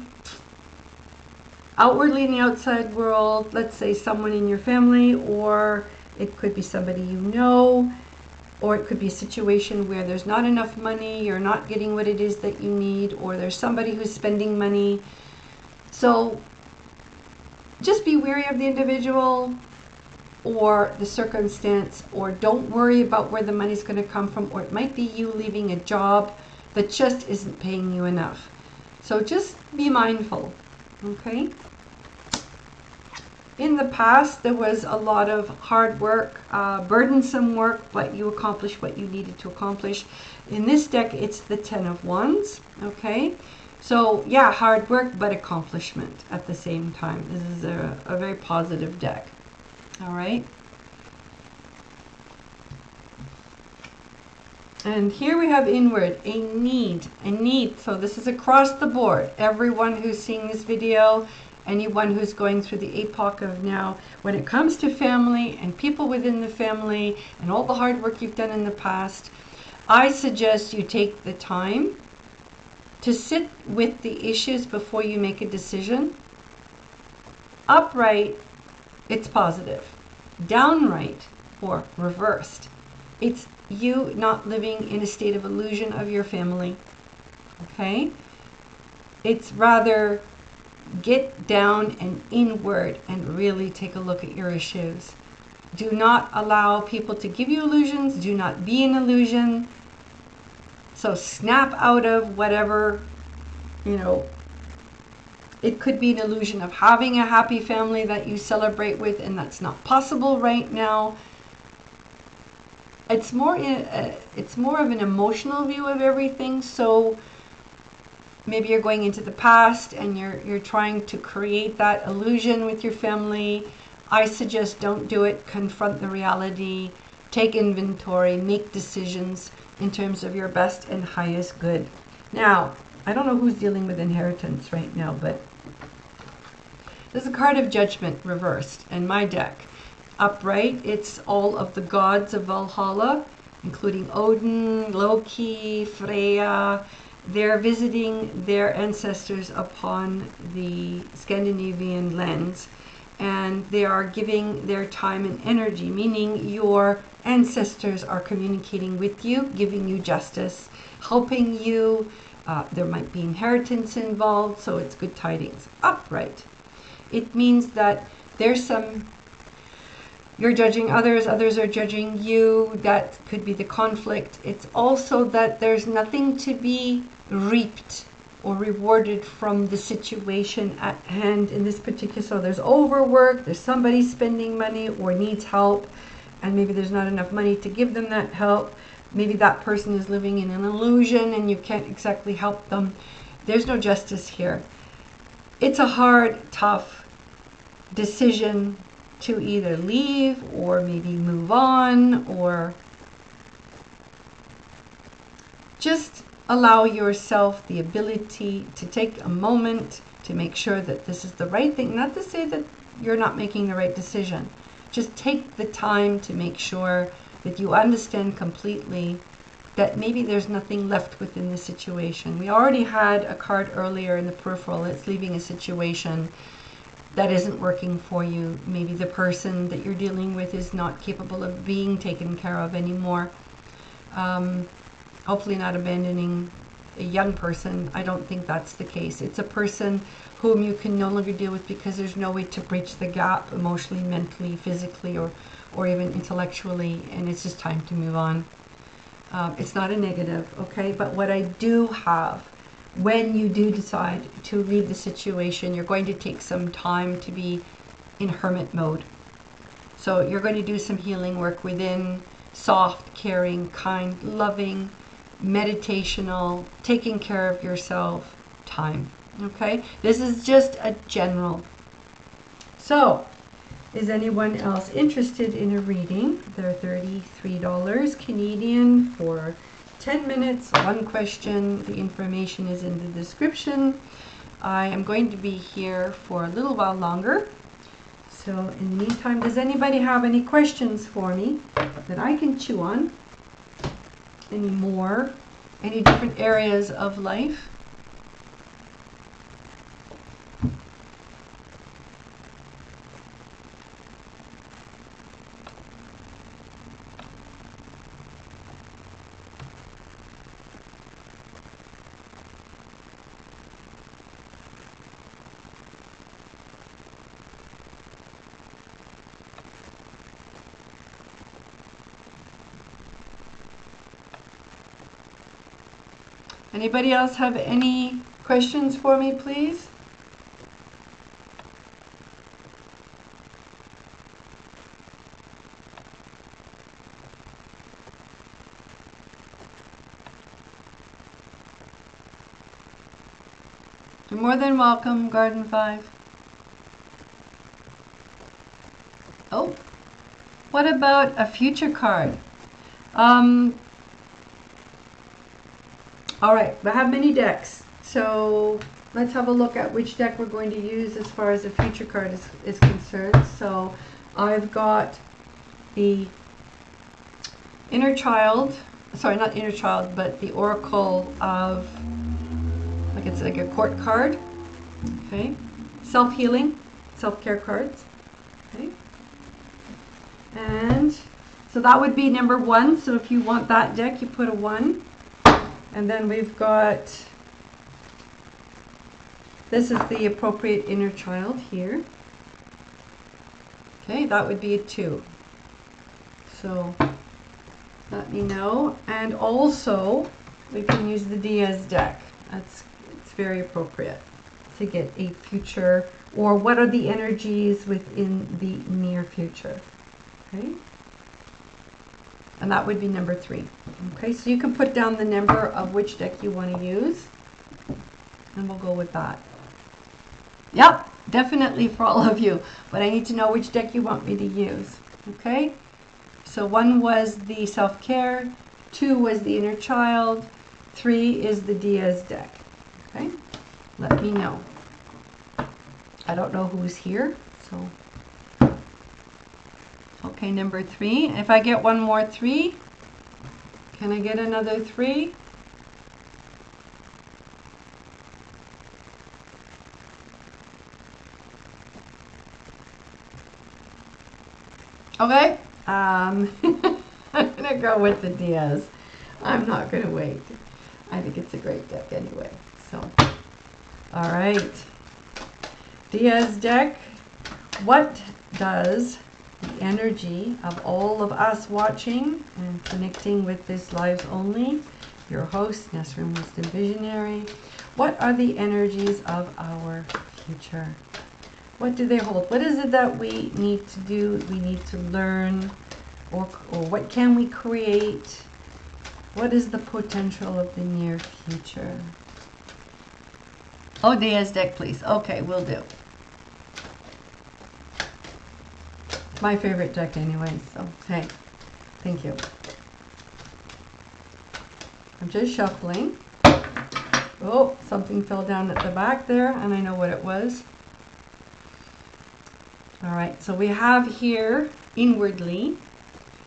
outwardly in the outside world, let's say someone in your family, or it could be somebody you know, or it could be a situation where there's not enough money, you're not getting what it is that you need, or there's somebody who's spending money. So just be wary of the individual or the circumstance, or don't worry about where the money's going to come from, or it might be you leaving a job that just isn't paying you enough. So just be mindful, okay? In the past, there was a lot of hard work, burdensome work, but you accomplished what you needed to accomplish. In this deck, it's the 10 of Wands, okay? So, yeah, hard work, but accomplishment at the same time. This is a very positive deck. All right. And here we have inward, a need. So this is across the board. Everyone who's seeing this video, anyone who's going through the epoch of now, when it comes to family and people within the family and all the hard work you've done in the past, I suggest you take the time to sit with the issues before you make a decision. Upright, it's positive. Downright, or reversed, it's you not living in a state of illusion of your family. Okay? It's rather get down and inward and really take a look at your issues. Do not allow people to give you illusions. Do not be an illusion. So snap out of whatever, it could be an illusion of having a happy family that you celebrate with, and that's not possible right now. It's more of an emotional view of everything. So maybe you're going into the past and you're trying to create that illusion with your family. I suggest don't do it. Confront the reality. Take inventory. Make decisions in terms of your best and highest good. Now, I don't know who's dealing with inheritance right now, but there's a card of Judgment reversed in my deck. Upright, it's all of the gods of Valhalla, including Odin, Loki, Freya. They're visiting their ancestors upon the Scandinavian lands, and they are giving their time and energy, meaning your ancestors are communicating with you, giving you justice, helping you. There might be inheritance involved, so it's good tidings. Upright, it means that there's you're judging others, others are judging you. That could be the conflict. It's also that there's nothing to be reaped or rewarded from the situation at hand in this particular. So there's overwork, there's somebody spending money or needs help, and maybe there's not enough money to give them that help. Maybe that person is living in an illusion and you can't exactly help them. There's no justice here. It's a hard, tough decision to either leave or maybe move on, or just allow yourself the ability to take a moment to make sure that this is the right thing. Not to say that you're not making the right decision. Just take the time to make sure that you understand completely that maybe there's nothing left within the situation. We already had a card earlier in the peripheral that's leaving a situation that isn't working for you. Maybe the person that you're dealing with is not capable of being taken care of anymore. Hopefully not abandoning a young person. I don't think that's the case. It's a person whom you can no longer deal with because there's no way to bridge the gap emotionally, mentally, physically, or even intellectually, and it's just time to move on. It's not a negative, okay? But what I do have, when you do decide to leave the situation, you're going to take some time to be in hermit mode. So you're going to do some healing work within, soft, caring, kind, loving, meditational, taking care of yourself time. Okay? This is just a general. So, is anyone else interested in a reading? They're $33 Canadian for 10 minutes, one question. The information is in the description. I am going to be here for a little while longer. So in the meantime, does anybody have any questions for me that I can chew on? Any more? Any different areas of life? Anybody else have any questions for me, please? You're more than welcome, Garden 5. Oh, what about a future card? All right, I have many decks, so let's have a look at which deck we're going to use as far as the future card is concerned. So I've got the inner child, sorry, not inner child, but the oracle of, like it's like a court card, okay? Self-healing, self-care cards, okay? And so that would be number 1. So if you want that deck, you put a 1. And then we've got, this is the appropriate inner child here. Okay, that would be a 2. So let me know. And also, we can use the Diaz deck. It's very appropriate to get a future, or what are the energies within the near future. Okay. And that would be number 3. Okay, so you can put down the number of which deck you want to use, and we'll go with that. Yep, definitely for all of you, but I need to know which deck you want me to use. Okay, so 1 was the self-care, 2 was the inner child, 3 is the Diaz deck. Okay, let me know. I don't know who's here, so. Okay, number 3. If I get one more 3, can I get another 3? Okay, I'm gonna go with the Diaz. I'm not gonna wait. I think it's a great deck anyway. So, all right, Diaz deck. What does the energy of all of us watching and connecting with this lives only, your host, Nesrin Wisdom Visionary, what are the energies of our future? What do they hold? What is it that we need to do, we need to learn, or what can we create? What is the potential of the near future? Oh, Diaz deck, please. Okay, will do. My favorite deck anyway, so hey, thank you. I'm just shuffling. Oh, something fell down at the back there, and I know what it was. All right, so we have here inwardly,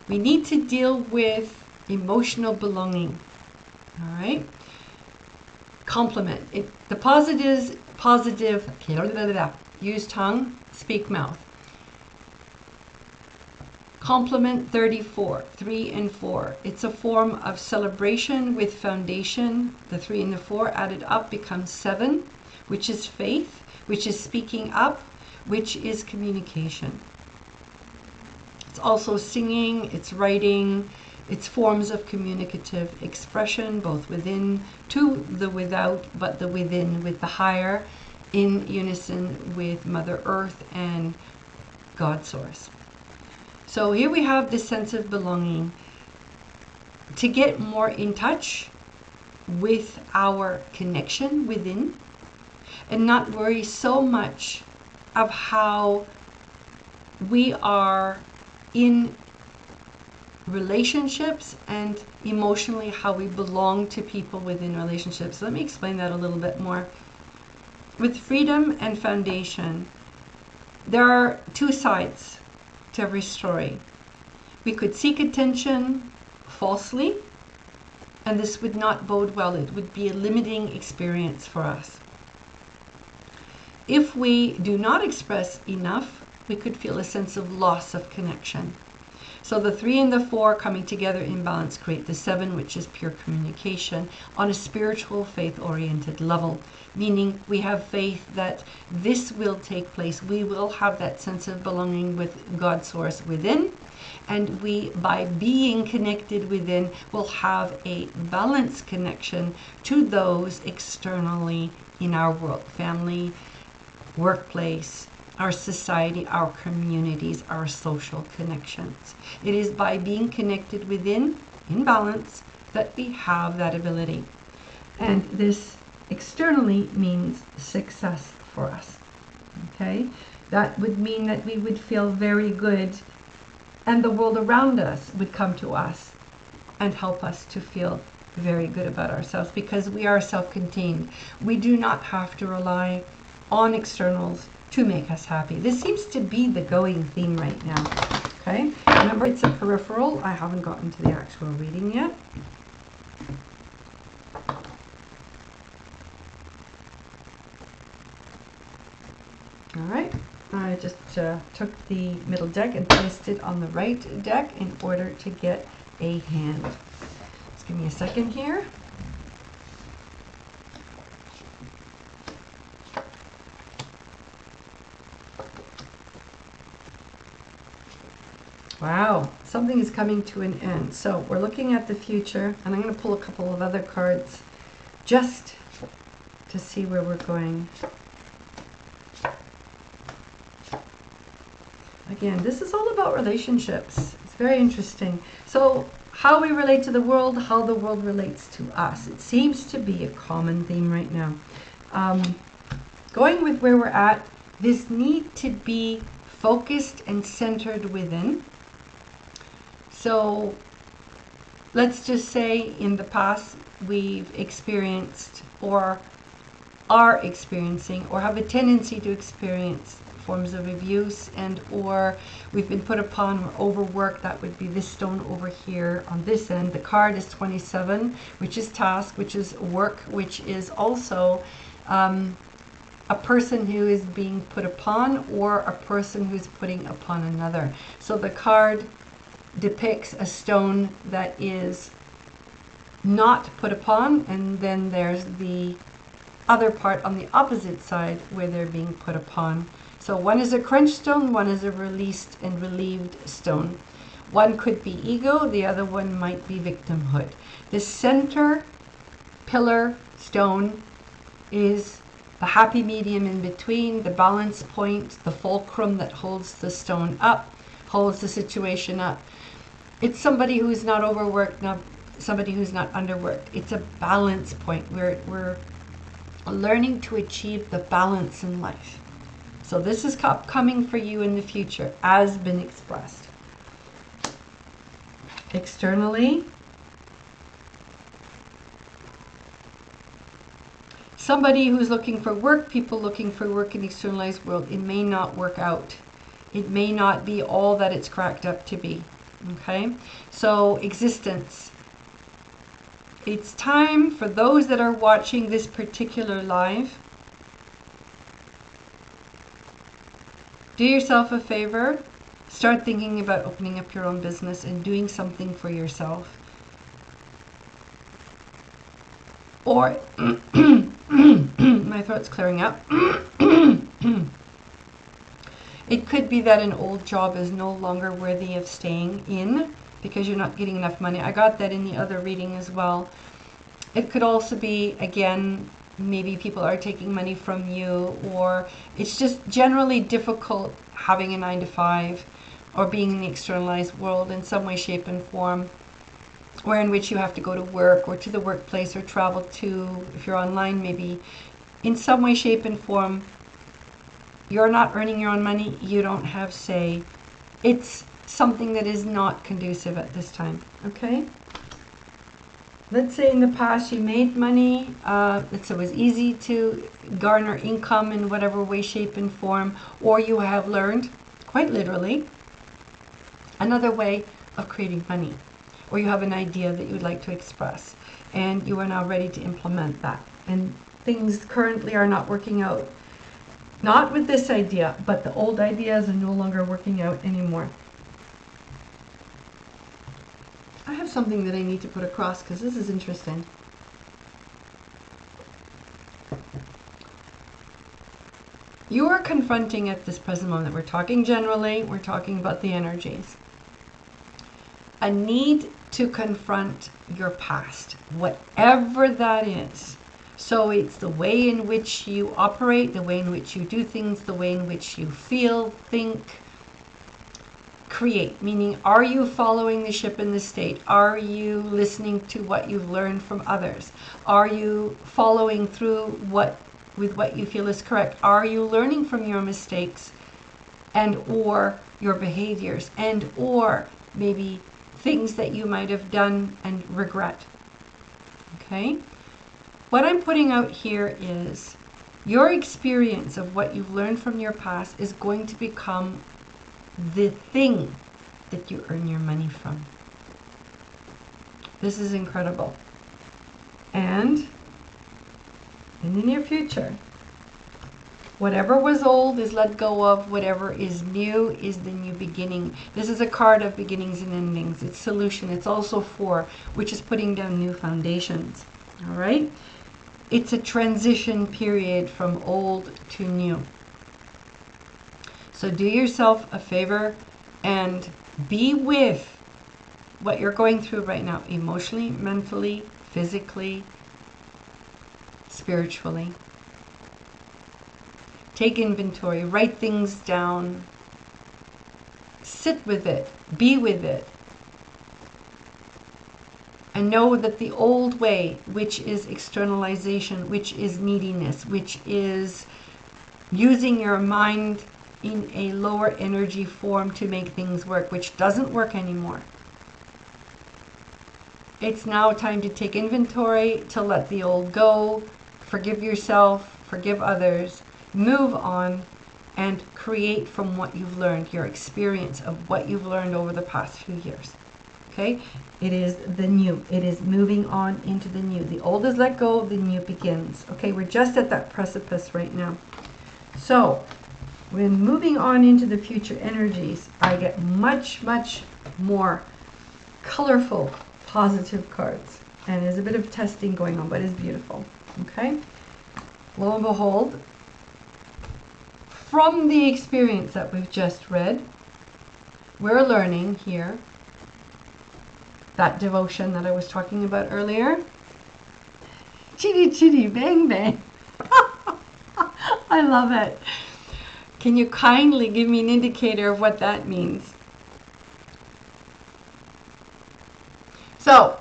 we need to deal with emotional belonging. All right, compliment. The positive, use tongue, speak mouth. Complement 34, 3 and 4. It's a form of celebration with foundation. The 3 and the 4 added up becomes 7, which is faith, which is speaking up, which is communication. It's also singing, it's writing, it's forms of communicative expression, both within to the without, but the within with the higher, in unison with Mother Earth and God Source. So here we have this sense of belonging. To get more in touch with our connection within and not worry so much of how we are in relationships and emotionally how we belong to people within relationships. Let me explain that a little bit more. With freedom and foundation, there are two sides to every story. We could seek attention falsely, and this would not bode well. It would be a limiting experience for us. If we do not express enough, we could feel a sense of loss of connection. So the 3 and the 4 coming together in balance create the 7, which is pure communication on a spiritual, faith-oriented level, meaning we have faith that this will take place. We will have that sense of belonging with God Source within, and we, by being connected within, will have a balanced connection to those externally in our world, family, workplace, our society, our communities, our social connections. It is by being connected within, in balance, that we have that ability. And this externally means success for us. Okay? That would mean that we would feel very good, and the world around us would come to us and help us to feel very good about ourselves, because we are self-contained. We do not have to rely on externals to make us happy. This seems to be the going theme right now. Okay, remember it's a peripheral. I haven't gotten to the actual reading yet. All right, I just took the middle deck and placed it on the right deck in order to get a hand. Just give me a second here. Wow, something is coming to an end. So we're looking at the future, and I'm going to pull a couple of other cards just to see where we're going. Again, this is all about relationships. It's very interesting. So how we relate to the world, how the world relates to us. It seems to be a common theme right now. Going with where we're at, this need to be focused and centered within. So let's just say in the past we've experienced or are experiencing or have a tendency to experience forms of abuse, and or we've been put upon or overworked. That would be this stone over here on this end. The card is 27, which is task, which is work, which is also a person who is being put upon or a person who's putting upon another. So the card depicts a stone that is not put upon, and then there's the other part on the opposite side where they're being put upon. So one is a crunch stone, one is a released and relieved stone. One could be ego, the other one might be victimhood. The center pillar stone is the happy medium in between, the balance point, the fulcrum that holds the stone up, holds the situation up. It's somebody who's not overworked, not somebody who's not underworked. It's a balance point where we're learning to achieve the balance in life. So this is coming for you in the future, as been expressed. Externally, somebody who's looking for work, people looking for work in the externalized world, it may not work out. It may not be all that it's cracked up to be. Okay? So existence. It's time for those that are watching this particular live. Do yourself a favor. Start thinking about opening up your own business and doing something for yourself. Or, my throat's clearing up. It could be that an old job is no longer worthy of staying in because you're not getting enough money. I got that in the other reading as well. It could also be, again, maybe people are taking money from you, or it's just generally difficult having a 9-to-5 or being in the externalized world in some way, shape, and form, where in which you have to go to work or to the workplace or travel to, if you're online, maybe in some way, shape, and form, you're not earning your own money, you don't have say. It's something that is not conducive at this time, okay? Let's say in the past you made money, it was easy to garner income in whatever way, shape, and form, or you have learned, quite literally, another way of creating money, or you have an idea that you would like to express, and you are now ready to implement that. And things currently are not working out, not with this idea, but the old ideas are no longer working out anymore. I have something that I need to put across because this is interesting. You are confronting at this present moment, we're talking generally, we're talking about the energies, a need to confront your past, whatever that is. So it's the way in which you operate, the way in which you do things, the way in which you feel, think, create. Meaning, are you following the ship in the state? Are you listening to what you've learned from others? Are you following through with what you feel is correct? Are you learning from your mistakes and or your behaviors and or maybe things that you might have done and regret? Okay? What I'm putting out here is your experience of what you've learned from your past is going to become the thing that you earn your money from. This is incredible. And in the near future, whatever was old is let go of, whatever is new is the new beginning. This is a card of beginnings and endings. It's solution. It's also 4, which is putting down new foundations. All right? It's a transition period from old to new. So do yourself a favor and be with what you're going through right now, emotionally, mentally, physically, spiritually. Take inventory, write things down, sit with it, be with it, and know that the old way, which is externalization, which is neediness, which is using your mind in a lower energy form to make things work, which doesn't work anymore. It's now time to take inventory, to let the old go, forgive yourself, forgive others, move on, and create from what you've learned, your experience of what you've learned over the past few years. Okay? It is the new. It is moving on into the new. The old is let go, the new begins. Okay, we're just at that precipice right now. So, when moving on into the future energies, I get much, much more colorful, positive cards. And there's a bit of testing going on, but it's beautiful. Okay? Lo and behold, from the experience that we've just read, we're learning here that devotion that I was talking about earlier. Chitty chitty bang bang. I love it. Can you kindly give me an indicator of what that means? So,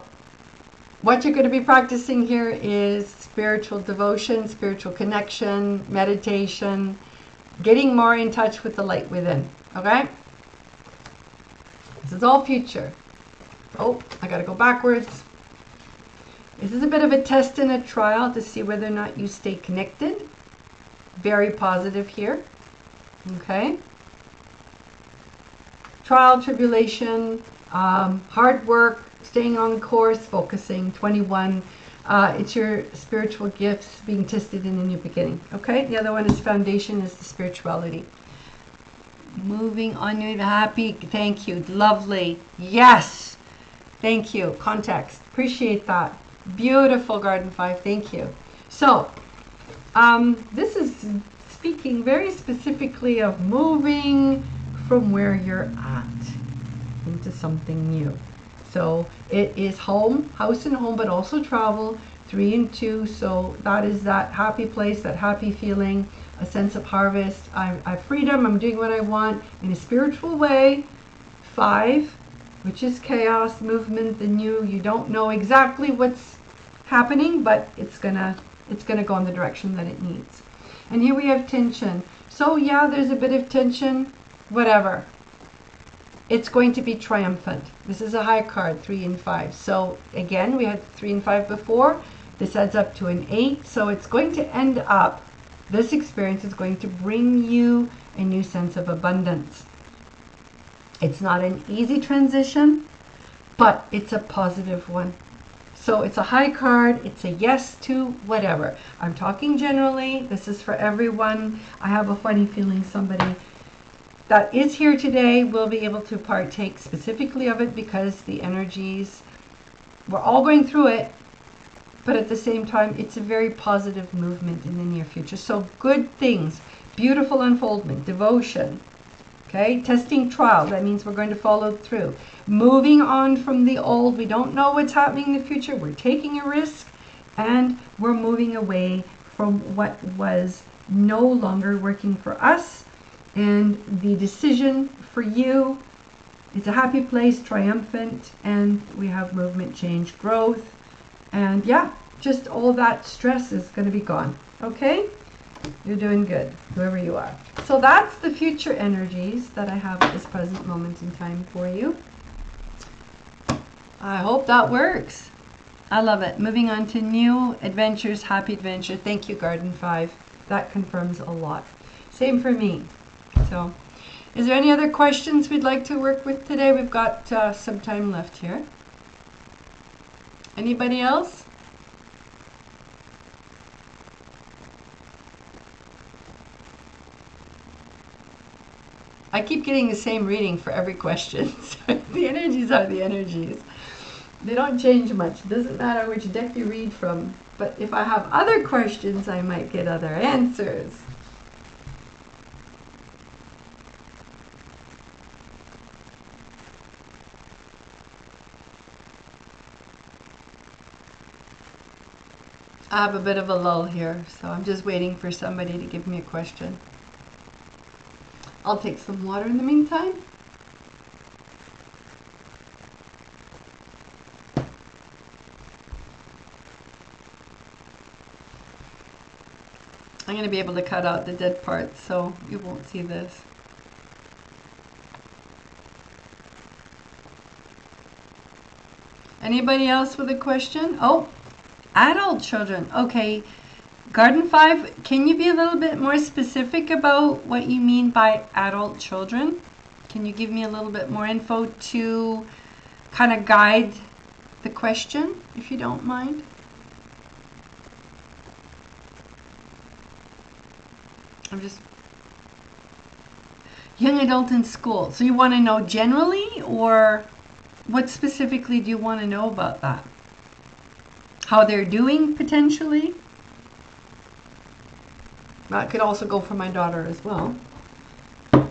what you're going to be practicing here is spiritual devotion, spiritual connection, meditation, getting more in touch with the light within. Okay? This is all future. Oh, I got to go backwards. This is a bit of a test and a trial to see whether or not you stay connected. Very positive here. Okay? Trial, tribulation, hard work, staying on course, focusing, 21. It's your spiritual gifts being tested in a new beginning. Okay? The other one is foundation, is the spirituality. Moving on, you're happy. Thank you. Lovely. Yes. Thank you. Context. Appreciate that. Beautiful, Garden 5. Thank you. So, this is speaking very specifically of moving from where you're at into something new. So it is home, house and home, but also travel, 3 and 2. So that is that happy place, that happy feeling, a sense of harvest. I have freedom. I'm doing what I want in a spiritual way. 5, which is chaos, movement, the new. You don't know exactly what's happening, but it's gonna go in the direction that it needs. And here we have tension. So yeah, there's a bit of tension, whatever. It's going to be triumphant. This is a high card, 3 and 5. So again, we had 3 and 5 before. This adds up to an 8. So it's going to end up, this experience is going to bring you a new sense of abundance. It's not an easy transition, but it's a positive one. So it's a high card. It's a yes to whatever. I'm talking generally. This is for everyone. I have a funny feeling somebody that is here today will be able to partake specifically of it, because the energies, we're all going through it, but at the same time, it's a very positive movement in the near future. So good things, beautiful unfoldment, devotion, okay, testing trial, that means we're going to follow through. Moving on from the old, we don't know what's happening in the future, we're taking a risk, and we're moving away from what was no longer working for us. And the decision for you is a happy place, triumphant, and we have movement, change, growth, and yeah, just all that stress is going to be gone. Okay? You're doing good, whoever you are. So that's the future energies that I have at this present moment in time for you. I hope that works. I love it. Moving on to new adventures, happy adventure. Thank you, Garden 5. That confirms a lot. Same for me. So, is there any other questions we'd like to work with today? We've got some time left here. Anybody else? I keep getting the same reading for every question. The energies are the energies. They don't change much. It doesn't matter which deck you read from. But if I have other questions, I might get other answers. I have a bit of a lull here, so I'm just waiting for somebody to give me a question. I'll take some water in the meantime. I'm going to be able to cut out the dead parts, so you won't see this. Anybody else with a question? Oh, adult children. Okay, Garden 5, can you be a little bit more specific about what you mean by adult children? Can you give me a little bit more info to kind of guide the question, if you don't mind? I'm just... Young adult in school. So you want to know generally, or what specifically do you want to know about that? How they're doing, potentially? That could also go for my daughter as well. All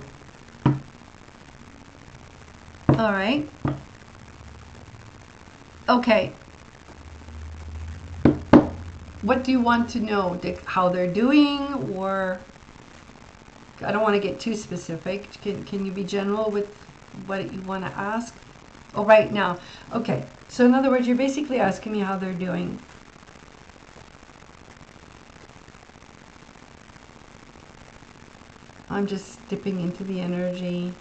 right. Okay. What do you want to know? How they're doing, or... I don't want to get too specific. Can you be general with what you want to ask? Oh, right now. Okay. So in other words, you're basically asking me how they're doing. I'm just dipping into the energy.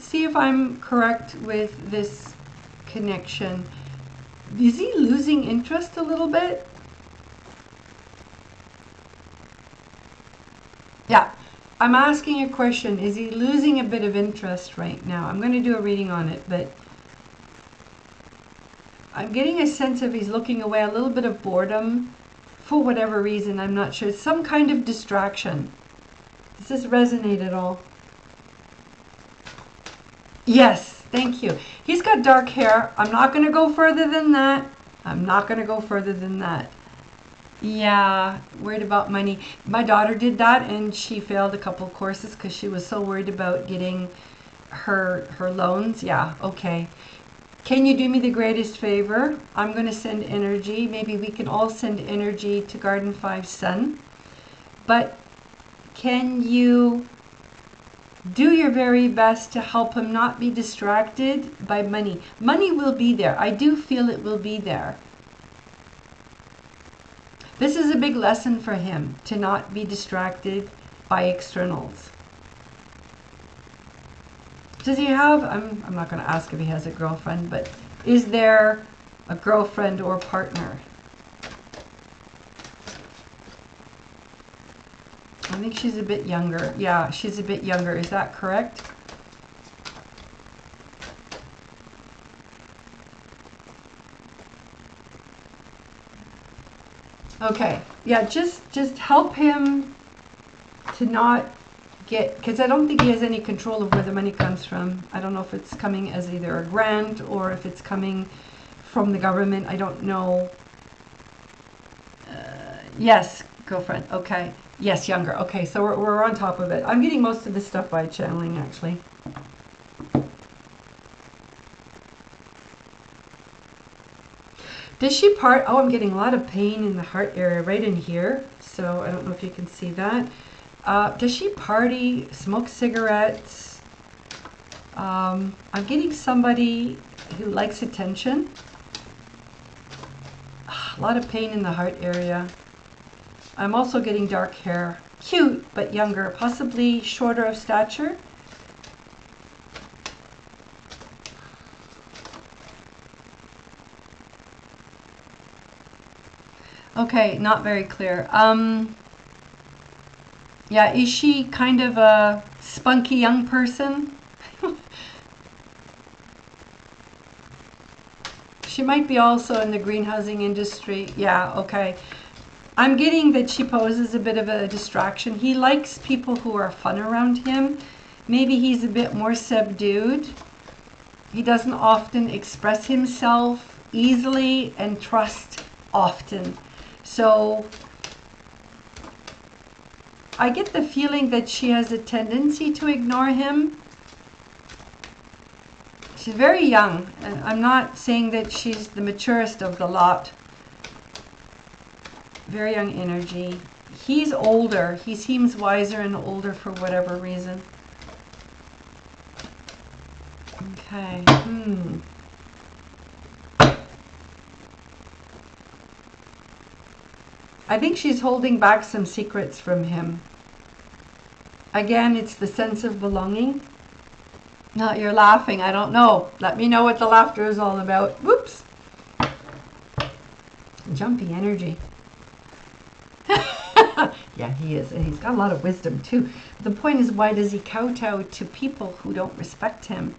See if I'm correct with this connection. Is he losing interest a little bit? Yeah, I'm asking a question. Is he losing a bit of interest right now? I'm going to do a reading on it, but I'm getting a sense of he's looking away, a little bit of boredom for whatever reason. I'm not sure. Some kind of distraction. Does this resonate at all? Yes, thank you. He's got dark hair. I'm not going to go further than that. I'm not going to go further than that. Yeah, worried about money. My daughter did that, and she failed a couple of courses because she was so worried about getting her loans. Yeah, okay. Can you do me the greatest favor? I'm going to send energy. Maybe we can all send energy to Garden 5 Sun. But can you do your very best to help him not be distracted by money? Money will be there. I do feel it will be there. This is a big lesson for him, to not be distracted by externals. Does he have, I'm not going to ask if he has a girlfriend, but is there a girlfriend or partner? I think she's a bit younger. Yeah, she's a bit younger. Is that correct? Okay. Yeah, just help him to not get, because I don't think he has any control of where the money comes from. I don't know if it's coming as either a grant or if it's coming from the government. I don't know. Yes, girlfriend. Okay. Yes, younger. Okay, so we're on top of it. I'm getting most of this stuff by channeling, actually. Does she part? Oh, I'm getting a lot of pain in the heart area right in here. So I don't know if you can see that. Does she party, smoke cigarettes? I'm getting somebody who likes attention. A lot of pain in the heart area. I'm also getting dark hair. Cute, but younger. Possibly shorter of stature. Okay, not very clear. Yeah, is she kind of a spunky young person? She might be also in the greenhousing industry. Yeah, okay. I'm getting that she poses a bit of a distraction. He likes people who are fun around him. Maybe he's a bit more subdued. He doesn't often express himself easily and trust often. So I get the feeling that she has a tendency to ignore him. She's very young, and I'm not saying that she's the maturest of the lot. Very young energy. He's older. He seems wiser and older for whatever reason. Okay. I think she's holding back some secrets from him. Again, it's the sense of belonging. No, you're laughing. I don't know. Let me know what the laughter is all about. Whoops. Jumpy energy. Yeah, he is. And he's got a lot of wisdom, too. The point is, why does he kowtow to people who don't respect him?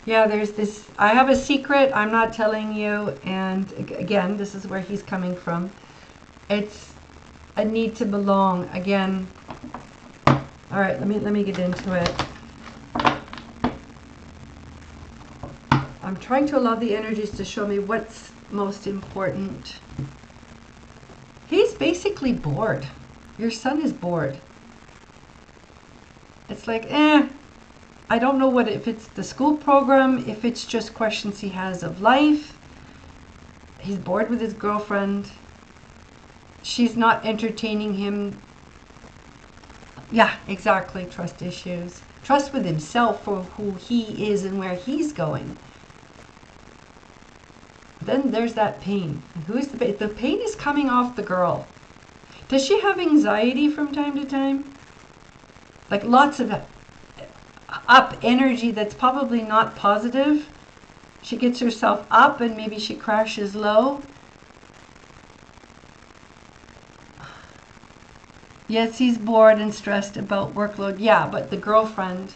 Yeah, there's this. I have a secret. I'm not telling you. And again, this is where he's coming from. It's a need to belong. Again. All right, let me get into it. I'm trying to allow the energies to show me what's most important. He's basically bored. Your son is bored. It's like, I don't know what, if it's the school program, if it's just questions he has of life. He's bored with his girlfriend. She's not entertaining him. Yeah, exactly. Trust issues. Trust with himself for who he is and where he's going. Then there's that pain. And who's the pain? The pain is coming off the girl. Does she have anxiety from time to time? Like lots of up energy that's probably not positive. She gets herself up and maybe she crashes low. Yes, he's bored and stressed about workload. Yeah, but the girlfriend.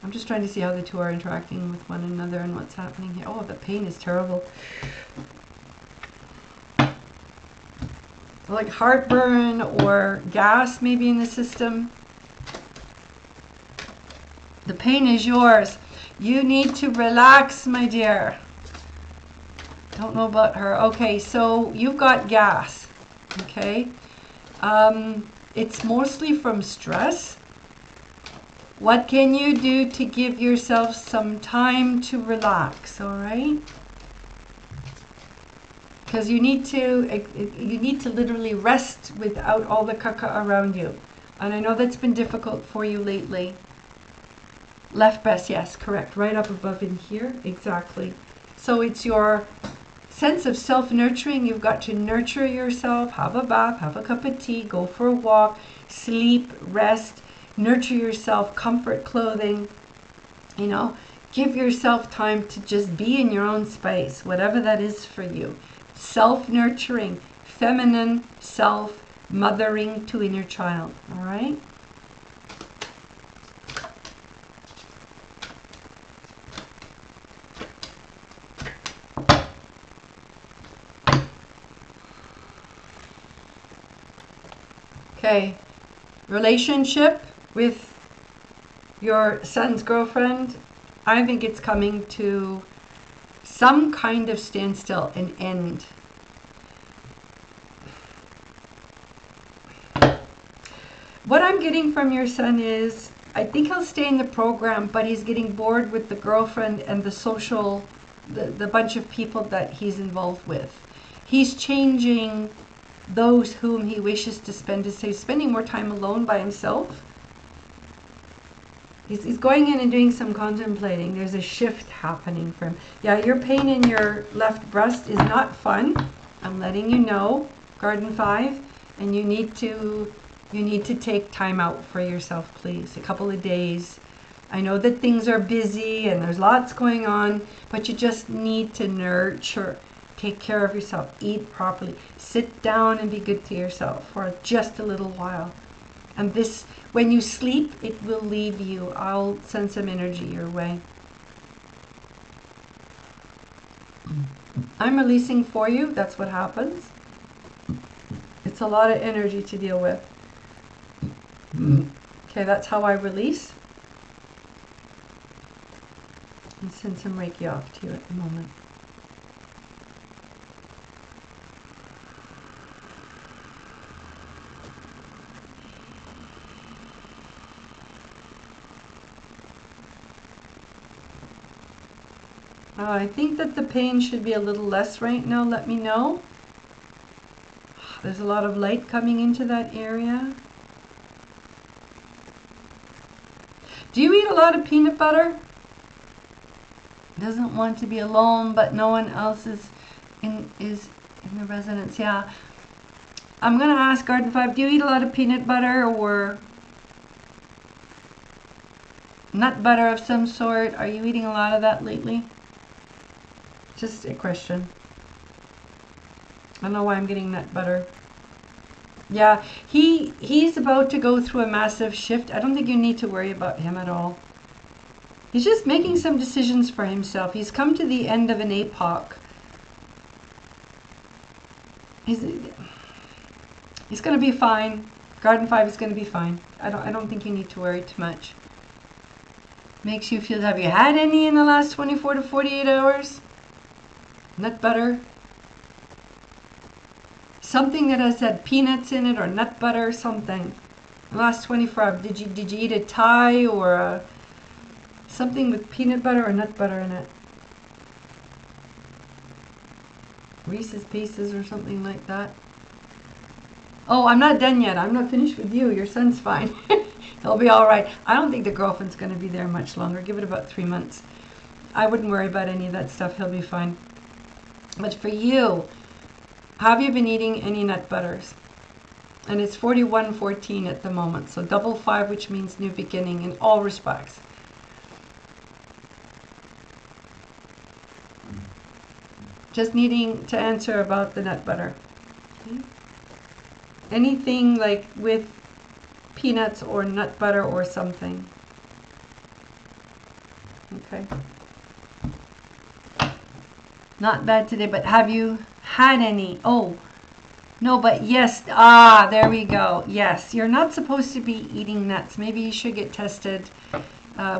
I'm just trying to see how the two are interacting with one another and what's happening here. Oh, the pain is terrible. Like heartburn or gas maybe in the system. The pain is yours. You need to relax, my dear. Don't know about her. Okay, so you've got gas. Okay. It's mostly from stress. What can you do to give yourself some time to relax, all right? Because you need to literally rest without all the caca around you. And I know that's been difficult for you lately. Left breast, yes, correct. Right up above in here, exactly. So it's your sense of self-nurturing. You've got to nurture yourself. Have a bath, have a cup of tea, go for a walk, sleep, rest, nurture yourself, comfort clothing, you know. Give yourself time to just be in your own space, whatever that is for you. Self-nurturing, feminine self-mothering to inner child, all right? Okay, relationship with your son's girlfriend, I think it's coming to some kind of standstill, an end. What I'm getting from your son is, I think he'll stay in the program, but he's getting bored with the girlfriend and the social, the bunch of people that he's involved with. He's changing those whom he wishes to spend his day, spending more time alone by himself. He's going in and doing some contemplating. There's a shift happening for him. Yeah, your pain in your left breast is not fun. I'm letting you know, Garden 5, and you need to take time out for yourself, please. A couple of days. I know that things are busy and there's lots going on, but you just need to nurture. Take care of yourself. Eat properly. Sit down and be good to yourself for just a little while. And this, when you sleep, it will leave you. I'll send some energy your way. I'm releasing for you. That's what happens. It's a lot of energy to deal with. Okay, that's how I release. And send some Reiki off to you at the moment. I think that the pain should be a little less right now. Let me know. There's a lot of light coming into that area. Do you eat a lot of peanut butter? Doesn't want to be alone, but no one else is in the residence. Yeah. I'm going to ask Garden 5, do you eat a lot of peanut butter or nut butter of some sort? Are you eating a lot of that lately? Just a question. I don't know why I'm getting nut butter. Yeah, he's about to go through a massive shift. I don't think you need to worry about him at all. He's just making some decisions for himself. He's come to the end of an epoch. He's going to be fine. Garden 5 is going to be fine. I don't think you need to worry too much. Makes you feel, have you had any in the last 24 to 48 hours? Nut butter? Something that has had peanuts in it or nut butter or something. The last 24 hours, did you eat a Thai or something with peanut butter or nut butter in it? Reese's Pieces or something like that. Oh, I'm not done yet. I'm not finished with you. Your son's fine. He'll be all right. I don't think the girlfriend's going to be there much longer. Give it about 3 months. I wouldn't worry about any of that stuff. He'll be fine. But for you, have you been eating any nut butters? And it's 4114 at the moment. So double 5, which means new beginning in all respects. Just needing to answer about the nut butter. Okay. Anything like with peanuts or nut butter or something. Okay. Not bad today, but have you had any? Oh, no, but yes. Ah, there we go. Yes, you're not supposed to be eating nuts. Maybe you should get tested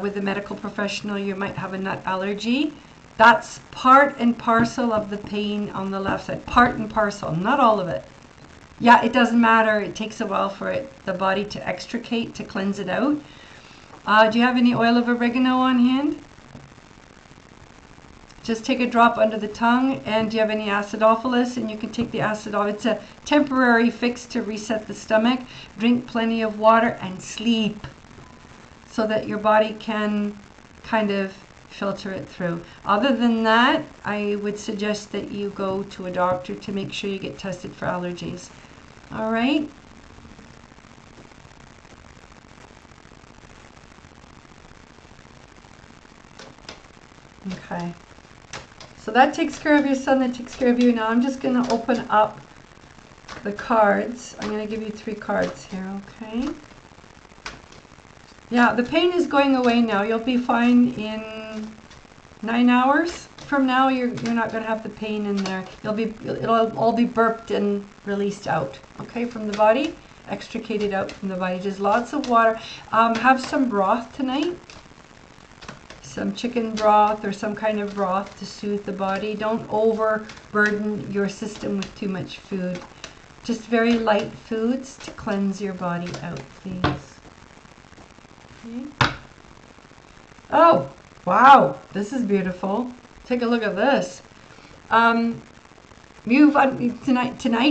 with a medical professional. You might have a nut allergy. That's part and parcel of the pain on the left side. Part and parcel, not all of it. Yeah, it doesn't matter. It takes a while for the body to extricate, to cleanse it out. Do you have any oil of oregano on hand? Just take a drop under the tongue. And do you have any acidophilus? And you can take the acidophilus. It's a temporary fix to reset the stomach. Drink plenty of water and sleep so that your body can kind of filter it through. Other than that, I would suggest that you go to a doctor to make sure you get tested for allergies. All right? Okay. So that takes care of your son, that takes care of you. Now I'm just going to open up the cards. I'm going to give you 3 cards here, okay? Yeah, the pain is going away now. You'll be fine in 9 hours. From now, you're not going to have the pain in there. It'll all be burped and released out, okay, from the body, extricated out from the body. Just lots of water. Have some broth tonight. Some chicken broth or some kind of broth to soothe the body. Don't overburden your system with too much food. Just very light foods to cleanse your body out, please. Okay. Oh, wow, this is beautiful. Take a look at this.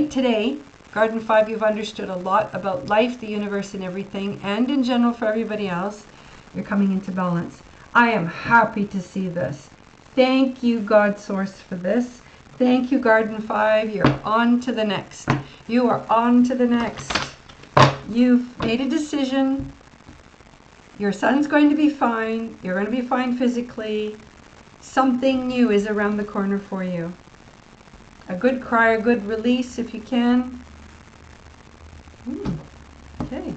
Today, Garden 5, you've understood a lot about life, the universe, and everything, and in general for everybody else. You're coming into balance. I am happy to see this. Thank you, God Source, for this. Thank you, Garden 5. You're on to the next. You are on to the next. You've made a decision. Your son's going to be fine. You're going to be fine physically. Something new is around the corner for you. A good cry, a good release if you can. Okay.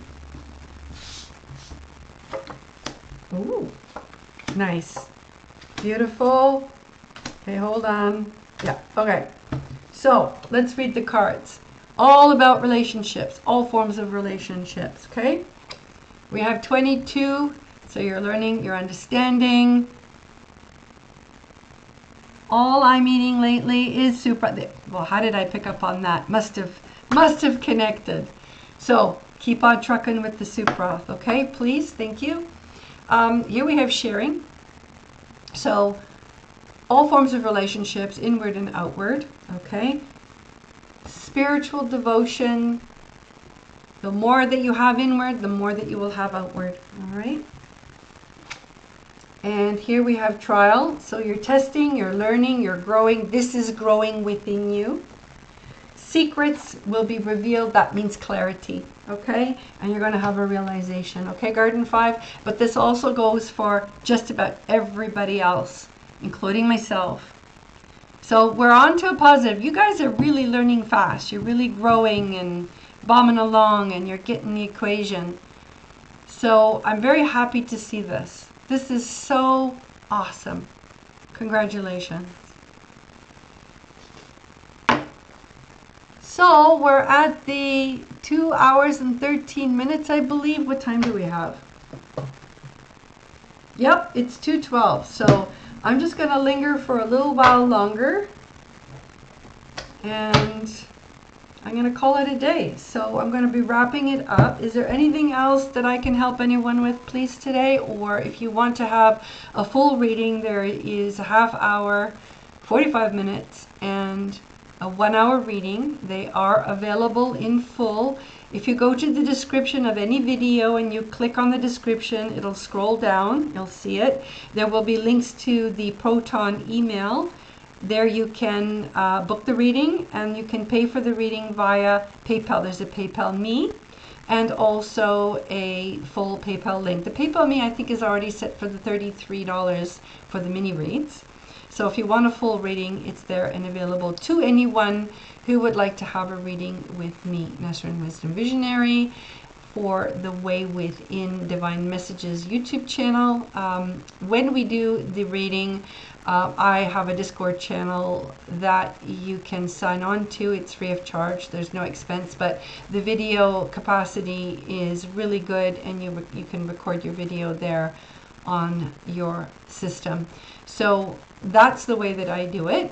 Ooh. Nice. Beautiful. Okay, hold on. Yeah, okay. So, let's read the cards. All about relationships, all forms of relationships, okay? We have 22, so you're learning, you're understanding. All I'm eating lately is super. Well, how did I pick up on that? Must have connected. So, keep on trucking with the soup broth, okay? Please, thank you. Here we have sharing. So, all forms of relationships, inward and outward, okay? Spiritual devotion. The more that you have inward, the more that you will have outward, all right? And here we have trial. So you're testing, you're learning, you're growing. This is growing within you. Secrets will be revealed. That means clarity, okay? And you're going to have a realization, okay, Garden 5? But this also goes for just about everybody else, including myself. So we're on to a positive. You guys are really learning fast. You're really growing and bombing along, and you're getting the equation. So I'm very happy to see this. This is so awesome. Congratulations. So we're at the 2 hours and 13 minutes, I believe. What time do we have? Yep, it's 2:12. So I'm just going to linger for a little while longer. And I'm going to call it a day. So I'm going to be wrapping it up. Is there anything else that I can help anyone with, please, today? Or if you want to have a full reading, there is a half hour, 45 minutes, and a 1 hour reading. They are available in full. If you go to the description of any video and you click on the description, it'll scroll down. You'll see it. There will be links to the Proton email. There you can book the reading, and you can pay for the reading via PayPal. There's a PayPal Me and also a full PayPal link. The PayPal Me, I think, is already set for the $33 for the mini reads. So if you want a full reading, it's there and available to anyone who would like to have a reading with me, Nesrin Wisdom Visionary, for the Way Within Divine Messages YouTube channel. When we do the reading, I have a Discord channel that you can sign on to. It's free of charge. There's no expense, but the video capacity is really good, and you can record your video there on your system. So that's the way that I do it.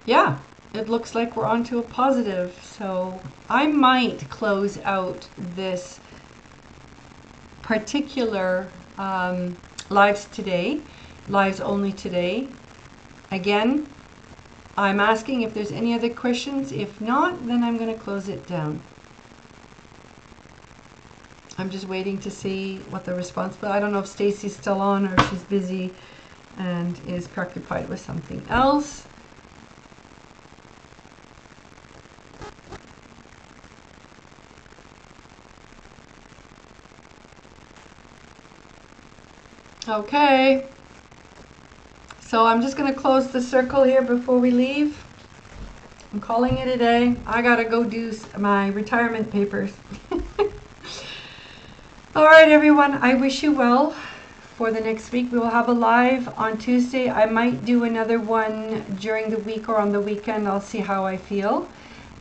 Yeah, it looks like we're on to a positive. So I might close out this particular lives only today. Again, I'm asking if there's any other questions. If not, then I'm going to close it down. I'm just waiting to see what the response, but I don't know if Stacy's still on or if she's busy and is preoccupied with something else. Okay, so I'm just going to close the circle here before we leave. I'm calling it a day. I gotta go do my retirement papers. All right, everyone, I wish you well for the next week. We will have a live on Tuesday. I might do another one during the week or on the weekend. I'll see how I feel.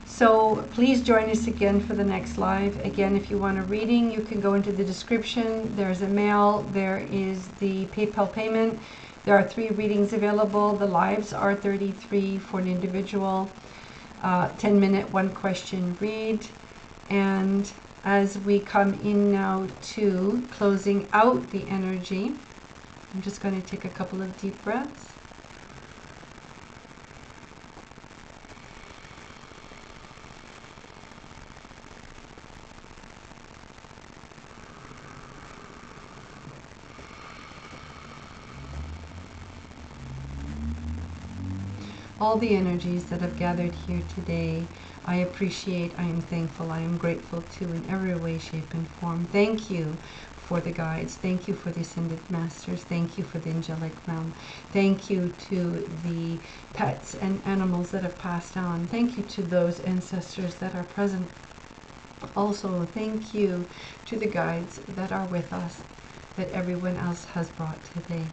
So please join us again for the next live. Again, if you want a reading, you can go into the description. There's a mail. There is the PayPal payment. There are 3 readings available. The lives are $33 for an individual. 10-minute, 1-question read. And as we come in now to closing out the energy, I'm just going to take a couple of deep breaths. All the energies that have gathered here today, I appreciate, I am thankful, I am grateful to in every way, shape, and form. Thank you for the guides. Thank you for the Ascended Masters. Thank you for the angelic realm. Thank you to the pets and animals that have passed on. Thank you to those ancestors that are present. Also, thank you to the guides that are with us, that everyone else has brought today.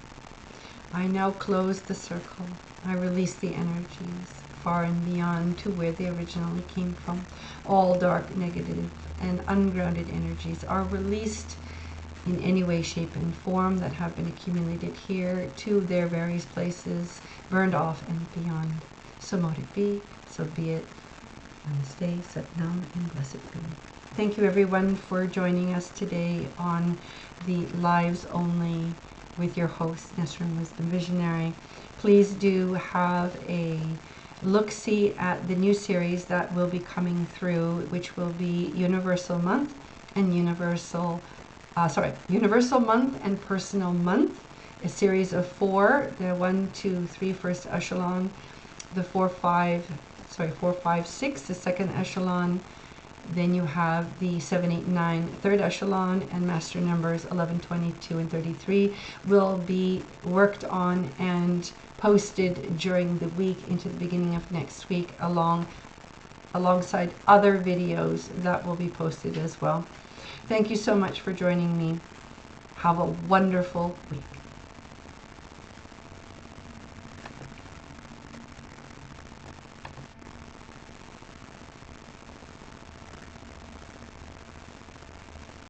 I now close the circle. I release the energies far and beyond to where they originally came from. All dark, negative, and ungrounded energies are released in any way, shape, and form that have been accumulated here to their various places, burned off and beyond. So mote it be, so be it. Namaste, Satnam, and blessed be. Thank you, everyone, for joining us today on the Lives Only with your host, Nesrin Wisdom Visionary. Please do have a look-see at the new series that will be coming through, which will be Universal Month and Universal Month and Personal Month, a series of 4, the 1, 2, 3 first echelon, the 4, 5, 6, the second echelon. Then you have the 7, 8, 9 third echelon, and master numbers 11, 22, and 33 will be worked on and posted during the week into the beginning of next week, alongside other videos that will be posted as well. Thank you so much for joining me. Have a wonderful week.